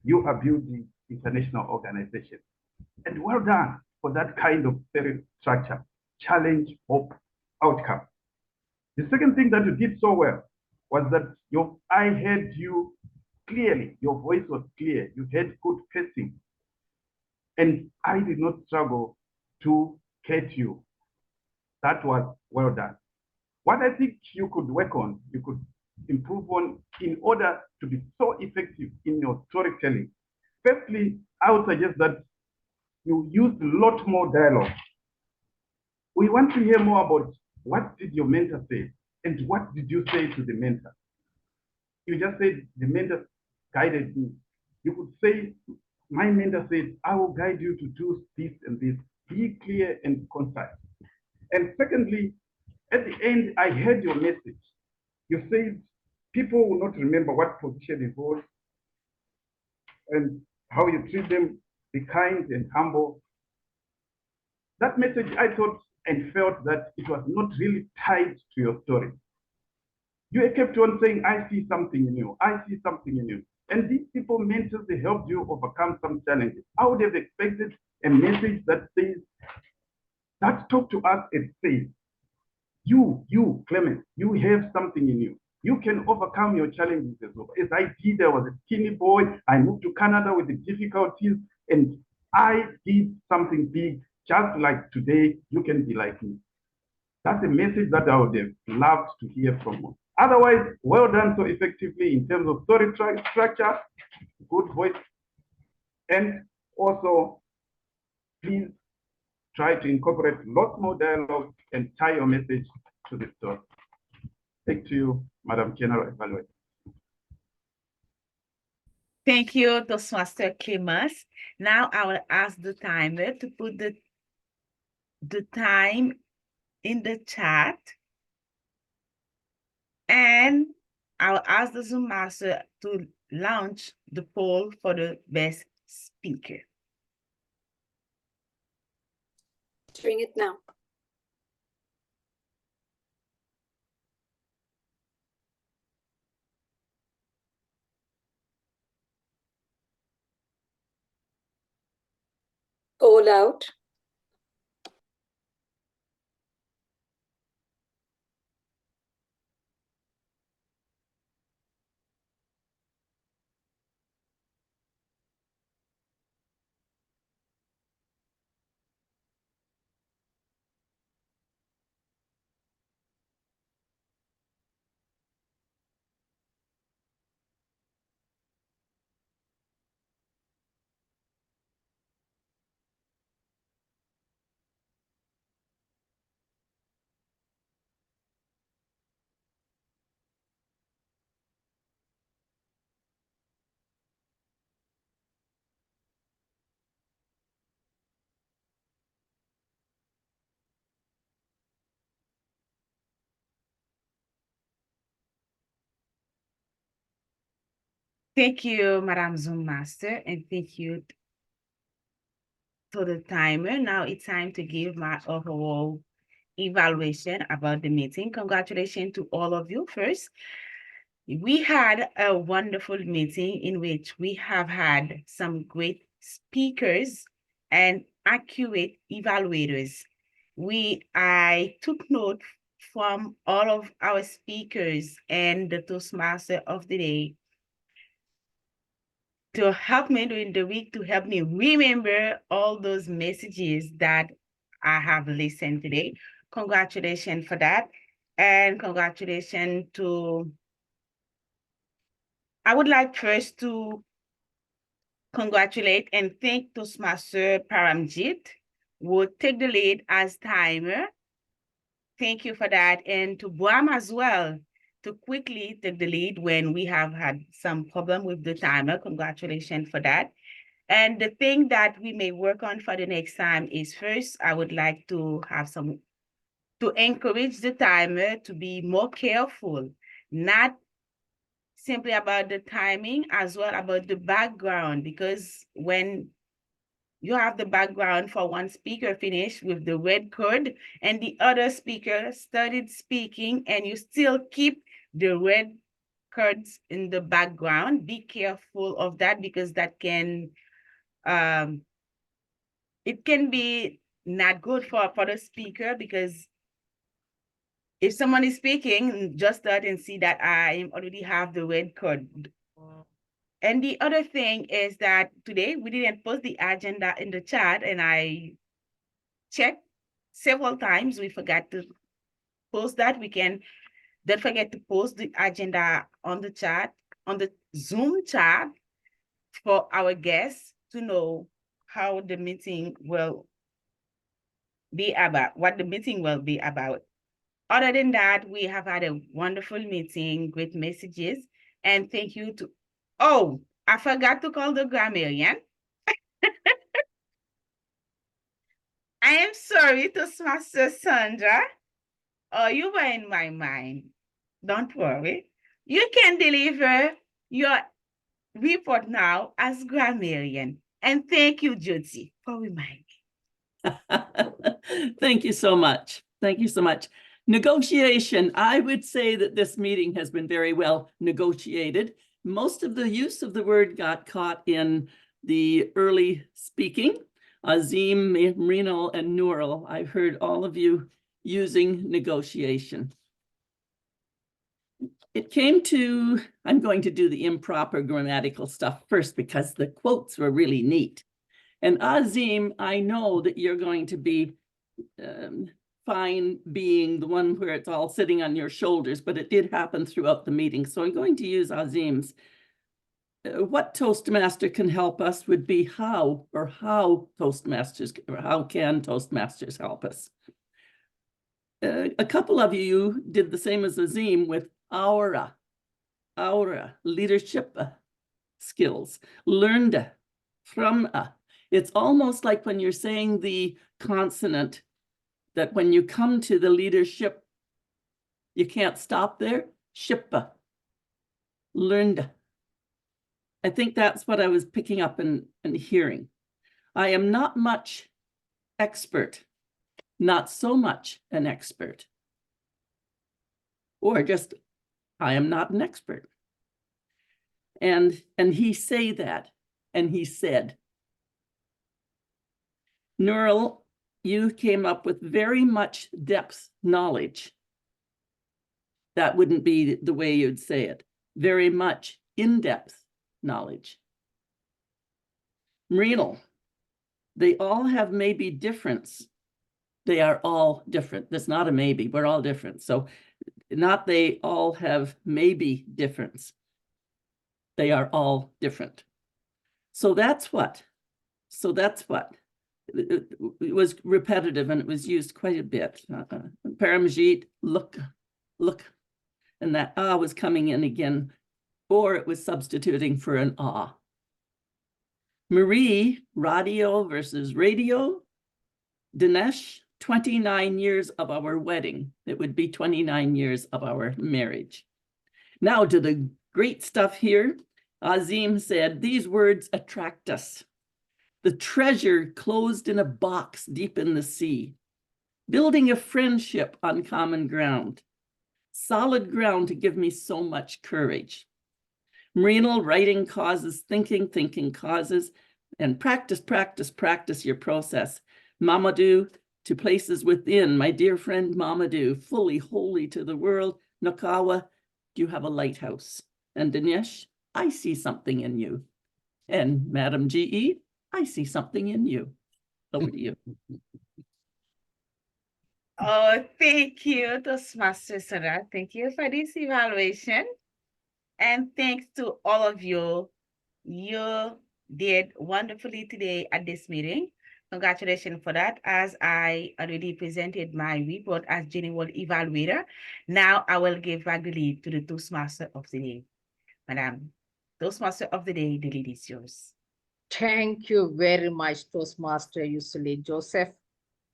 you are building international organization. And well done for that kind of very structure, challenge, hope, outcome. The second thing that you did so well was that I heard you clearly, your voice was clear, you had good pacing. And I did not struggle to catch you. That was well done. What I think you could work on, you could improve on in order to be so effective in your storytelling. Firstly, I would suggest that you use a lot more dialogue. We want to hear more about what did your mentor say and what did you say to the mentor. You just said the mentor guided me. You could say, my mentor said, I will guide you to do this and this. Be clear and concise. And secondly, at the end, I heard your message. You said people will not remember what position you hold and how you treat them, be kind and humble. That message, I thought and felt that it was not really tied to your story. You kept on saying, I see something in you. I see something in you. And these people, mentors, they helped you overcome some challenges. I would have expected a message that says, that talk to us and says, you, Clement, you have something in you. You can overcome your challenges as well. As I did, I was a skinny boy. I moved to Canada with the difficulties, and I did something big. Just like today, you can be like me. That's a message that I would have loved to hear from you. Otherwise, well done so effectively in terms of story structure, good voice, and also please try to incorporate lots more dialogue and tie your message to the story. Thank you, Madam General Evaluator. Thank you, Toastmaster Clemens. Now I will ask the timer to put the time in the chat. And I'll ask the Zoom master to launch the poll for the best speaker. Doing it now. roll out. Thank you, Madam Zoom Master, and thank you to the timer. Now it's time to give my overall evaluation about the meeting. Congratulations to all of you. First, we had a wonderful meeting in which we have had some great speakers and accurate evaluators. I took note from all of our speakers and the Toastmaster of the day to help me during the week, to help me remember all those messages that I have listened today. Congratulations for that. And congratulations to, I would like first to congratulate and thank Toastmaster Paramjit, who will take the lead as timer. Thank you for that. And to Boam as well, to quickly take the lead when we have had some problem with the timer. Congratulations for that. And the thing that we may work on for the next time is, first, I would like to have to encourage the timer to be more careful, not simply about the timing, as well about the background, because when you have the background for one speaker finished with the red card and the other speaker started speaking and you still keep the red cards in the background, be careful of that, because that can, it can be not good for the speaker, because if someone is speaking, just start and see that I already have the red card. And the other thing is that today we didn't post the agenda in the chat, and I checked several times. We forgot to post that. Don't forget to post the agenda on the chat, on the Zoom chat, for our guests to know how the meeting will be about, what the meeting will be about. Other than that, we have had a wonderful meeting, great messages, and thank you to, oh, I forgot to call the grammarian. I am sorry, Toastmaster Sandra. Oh, you were in my mind. Don't worry. You can deliver your report now as grammarian. And thank you, Judy, for reminding me. Thank you so much. Thank you so much. Negotiation. I would say that this meeting has been very well negotiated. Most of the use of the word got caught in the early speaking. Azim, Mrinal, and Noorul, I've heard all of you using negotiation. It came to, I'm going to do the improper grammatical stuff first because the quotes were really neat. And Azim, I know that you're going to be fine being the one where it's all sitting on your shoulders, but it did happen throughout the meeting. So I'm going to use Azim's. What Toastmaster can help us would be how, or how Toastmasters, or how can Toastmasters help us? A couple of you did the same as Azim with aura, leadership skills, learned from. It's almost like when you're saying the consonant, that when you come to the leadership, you can't stop there. Shippa, learned. I think that's what I was picking up and hearing. I am not much expert, not so much an expert. Or just, I am not an expert. And he say that, and he said. Noorul, you came up with very much depth knowledge. That wouldn't be the way you'd say it. Very much in-depth knowledge. Mrinal, they all have maybe difference. They are all different. That's not a maybe, we're all different. So not they all have maybe difference. They are all different. So that's what. It was repetitive and it was used quite a bit. Paramajit, look. And that was coming in again, or it was substituting for an Marie, radio versus radio. Dinesh, 29 years of our wedding. It would be 29 years of our marriage. Now to the great stuff here. Azim said, these words attract us. The treasure closed in a box deep in the sea. Building a friendship on common ground. Solid ground to give me so much courage. Mrinal, writing causes thinking, thinking causes, and practice your process. Mamadou, to places within, my dear friend Mamadou, fully holy to the world. Nocawe, you have a lighthouse. And Dinesh, I see something in you. And Madam GE, I see something in you. Over to you. Oh, thank you, Toastmaster Sarah. Thank you for this evaluation. And thanks to all of you. You did wonderfully today at this meeting. Congratulations for that. As I already presented my report as General Evaluator, now I will give back the lead to the Toastmaster of the Day. Madam, Toastmaster of the Day, the lead is yours. Thank you very much, Toastmaster Yusuli Joseph,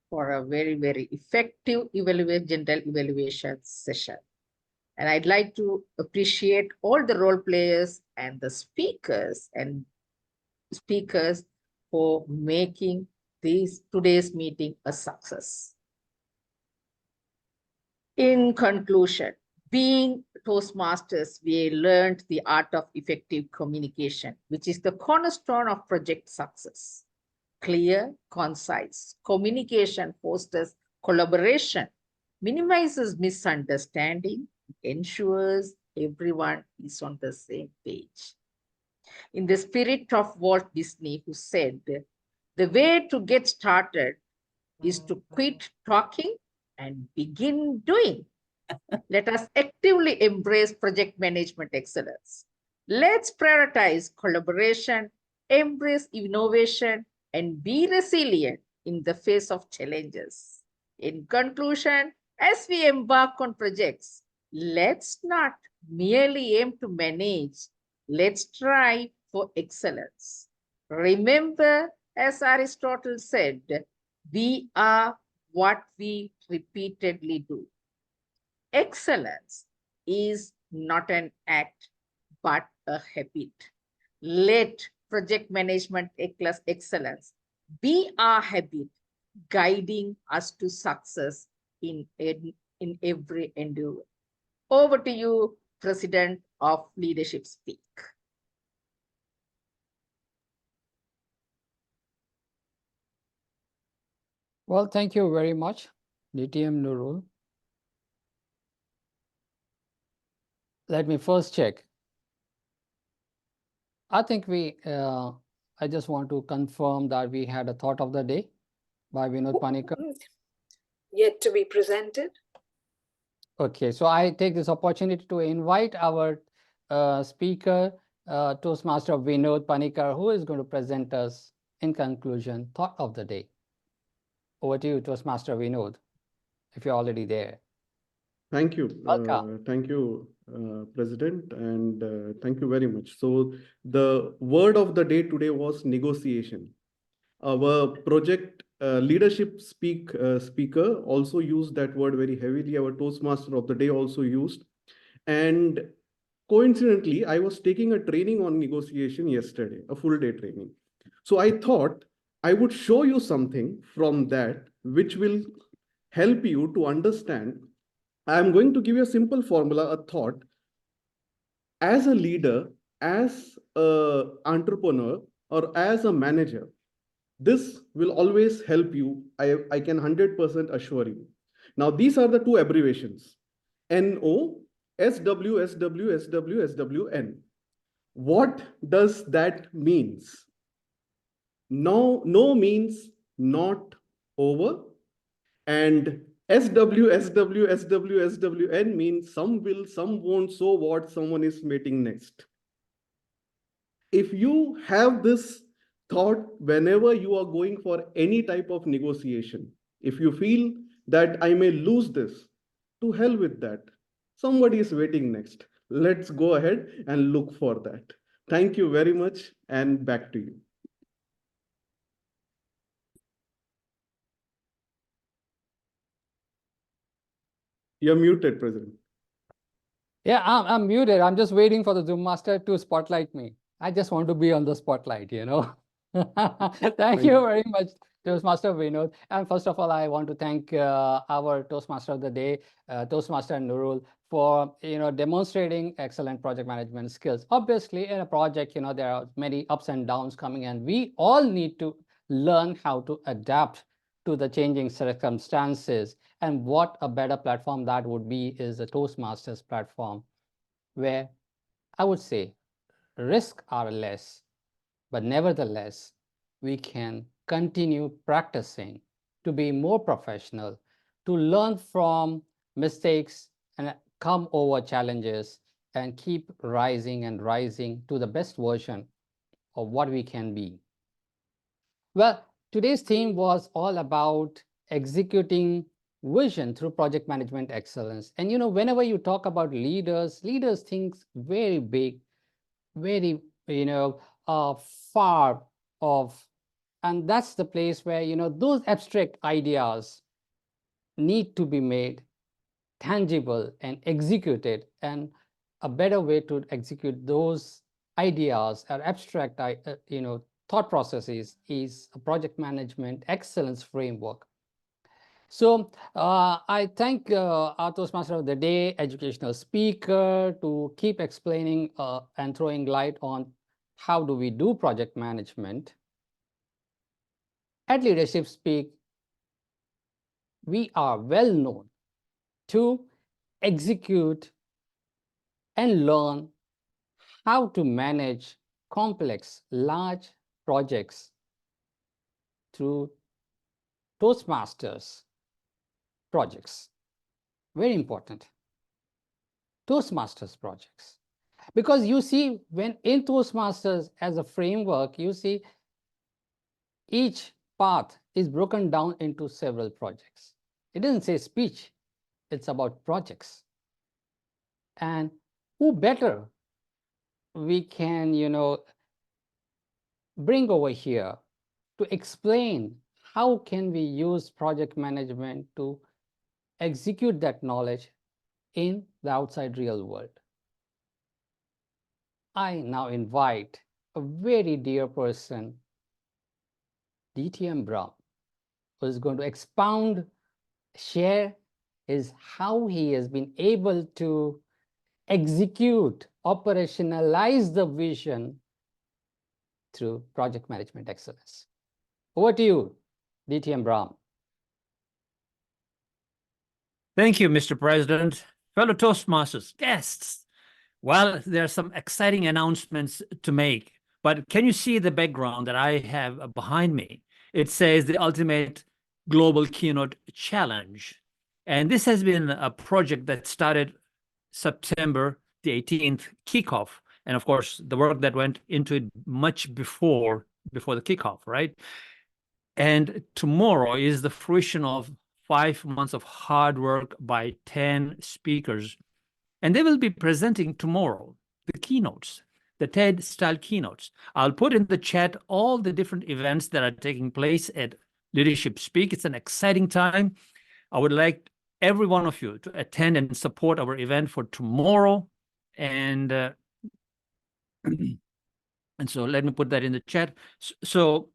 for a very, very effective general evaluation session. And I'd like to appreciate all the role players and the speakers for making today's meeting a success. In conclusion, being Toastmasters, we learned the art of effective communication, which is the cornerstone of project success. Clear, concise communication fosters collaboration, minimizes misunderstanding, ensures everyone is on the same page. In the spirit of Walt Disney, who said, the way to get started is to quit talking and begin doing. Let us actively embrace project management excellence. Let's prioritize collaboration, embrace innovation, and be resilient in the face of challenges. In conclusion, as we embark on projects, let's not merely aim to manage, let's strive for excellence. Remember, as Aristotle said, we are what we repeatedly do. Excellence is not an act, but a habit. Let project management excellence be our habit, guiding us to success in every endeavor. Over to you, President of Leadership Speak. Well, thank you very much, DTM Noorul. Let me first check. I think I just want to confirm that we had a thought of the day by Vinod Panikar. Yet to be presented. Okay, so I take this opportunity to invite our speaker, Toastmaster Vinod Panikar, who is going to present us, in conclusion, thought of the day. Over to you, Toastmaster Vinod, if you're already there. Thank you. Welcome. Thank you, President, and thank you very much. So the word of the day today was negotiation. Our project leadership speaker also used that word very heavily. Our Toastmaster of the day also used. And coincidentally, I was taking a training on negotiation yesterday, a full day training. So I thought I would show you something from that, which will help you to understand. I'm going to give you a simple formula, a thought. As a leader, as an entrepreneur, or as a manager, This will always help you. I can 100% assure you. Now, these are the two abbreviations, NO, SW, SW, SW, SWN. What does that means? No means not over, and SW, SW, SW, SWN means some will, some won't, so what, someone is meeting next. If you have this thought whenever you are going for any type of negotiation, if you feel that I may lose this, to hell with that. Somebody is waiting next. Let's go ahead and look for that. Thank you very much, and back to you. You're muted, President. Yeah, I'm muted. I'm just waiting for the Zoom master to spotlight me. I just want to be on the spotlight, you know. Thank you very much, Toastmaster Vinod. And first of all, I want to thank our Toastmaster of the day, Toastmaster Noorul, for demonstrating excellent project management skills. Obviously, in a project, there are many ups and downs coming, and we all need to learn how to adapt to the changing circumstances. And what a better platform that would be is the Toastmasters platform, where I would say risks are less, but nevertheless, we can continue practicing to be more professional, to learn from mistakes and come over challenges and keep rising and rising to the best version of what we can be. Well, today's theme was all about executing vision through project management excellence. And whenever you talk about leaders think very big, very far off, and that's the place where those abstract ideas need to be made tangible and executed. And a better way to execute those ideas or abstract thought processes is a project management excellence framework. So I thank our Toastmaster of the Day, educational speaker, to keep explaining and throwing light on how do we do project management. At Leadership Speak, we are well known to execute and learn how to manage complex, large projects through Toastmasters projects. Very important. Toastmasters projects. Because you see, when in Toastmasters as a framework, you see each path is broken down into several projects. It doesn't say speech, it's about projects. And who better we can, bring over here to explain how can we use project management to execute that knowledge in the outside real world. I now invite a very dear person, DTM Brown, who is going to expound, share how he has been able to execute, operationalize the vision through project management excellence. Over to you, DTM Brown. Thank you, Mr. President. Fellow Toastmasters, guests. Well, there are some exciting announcements to make, but can you see the background that I have behind me? It says the Ultimate Global Keynote Challenge. And this has been a project that started September the 18th kickoff. And of course, the work that went into it much before the kickoff, right? And tomorrow is the fruition of 5 months of hard work by 10 speakers. And they will be presenting tomorrow the keynotes, the TED-style keynotes. I'll put in the chat all the different events that are taking place at Leadership Speak. It's an exciting time. I would like every one of you to attend and support our event for tomorrow. And so let me put that in the chat. So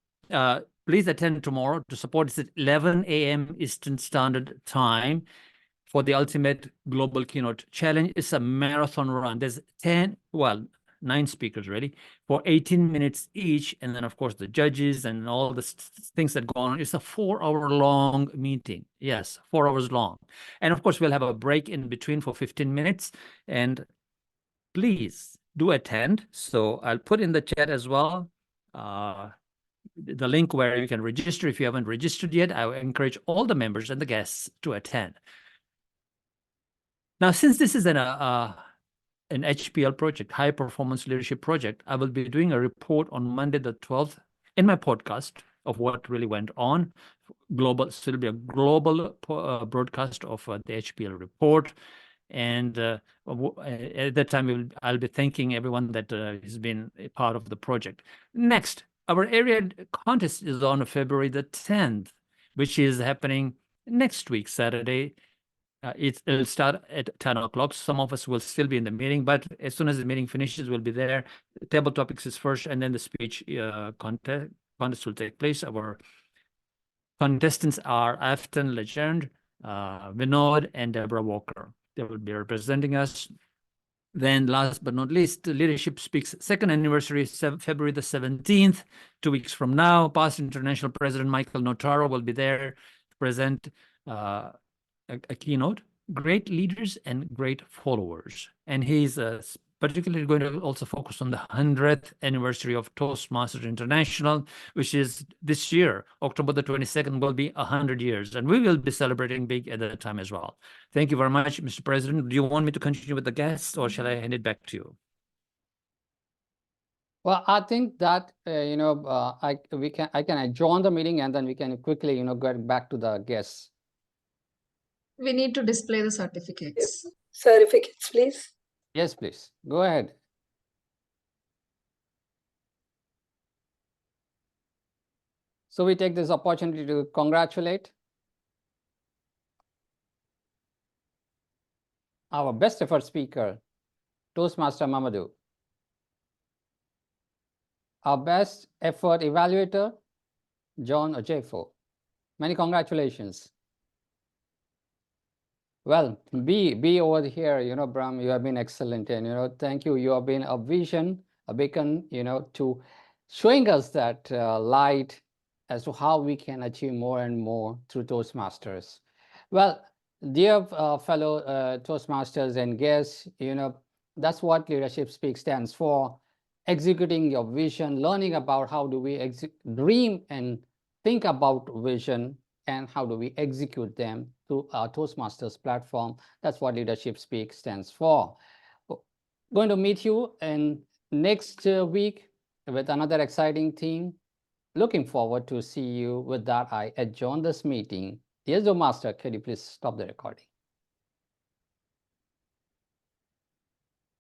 please attend tomorrow to support. It's at 11 a.m. Eastern Standard Time for the Ultimate Global Keynote Challenge. It's a marathon run. There's 9 speakers really, for 18 minutes each. And then, of course, the judges and all the things that go on. It's a 4-hour-long meeting. Yes, 4 hours long. And of course, we'll have a break in between for 15 minutes. And please do attend. So I'll put in the chat as well the link where you can register. If you haven't registered yet, I would encourage all the members and the guests to attend. Now, since this is an HPL project, High Performance Leadership Project, I will be doing a report on Monday the 12th in my podcast of what really went on. Global, so it'll be a global broadcast of the HPL report. And at that time, I'll be thanking everyone that has been a part of the project. Next, our area contest is on February the 10th, which is happening next week, Saturday. It'll start at 10 o'clock. Some of us will still be in the meeting, but as soon as the meeting finishes, we'll be there. The table topics is first, and then the speech contest will take place. Our contestants are Afton Legend, Vinod, and Deborah Walker. They will be representing us. Then last but not least, Leadership Speaks second anniversary, February the 17th, 2 weeks from now. Past International President Michael Notaro will be there to present a keynote, Great Leaders and Great Followers. And he's particularly going to also focus on the 100th anniversary of Toastmasters International, which is this year, October the 22nd, will be 100 years. And we will be celebrating big at that time as well. Thank you very much, Mr. President. Do you want me to continue with the guests, or shall I hand it back to you? Well, I think that, I can adjourn the meeting, and then we can quickly, get back to the guests. We need to display the certificates. Certificates, please. Yes, please. Go ahead. So we take this opportunity to congratulate our best effort speaker, Toastmaster Mamadou. Our best effort evaluator, John Ojeifo. Many congratulations. Well, be over here, Bram, you have been excellent. And, thank you. You have been a vision, a beacon, to showing us that light as to how we can achieve more and more through Toastmasters. Well, dear fellow Toastmasters and guests, that's what Leadership Speaks stands for. Executing your vision, learning about how do we dream and think about vision, and how do we execute them through our Toastmasters platform. That's what Leadership Speak stands for. Going to meet you in next week with another exciting theme. Looking forward to see you. With that, I adjourn this meeting. Yes, Master, can you please stop the recording?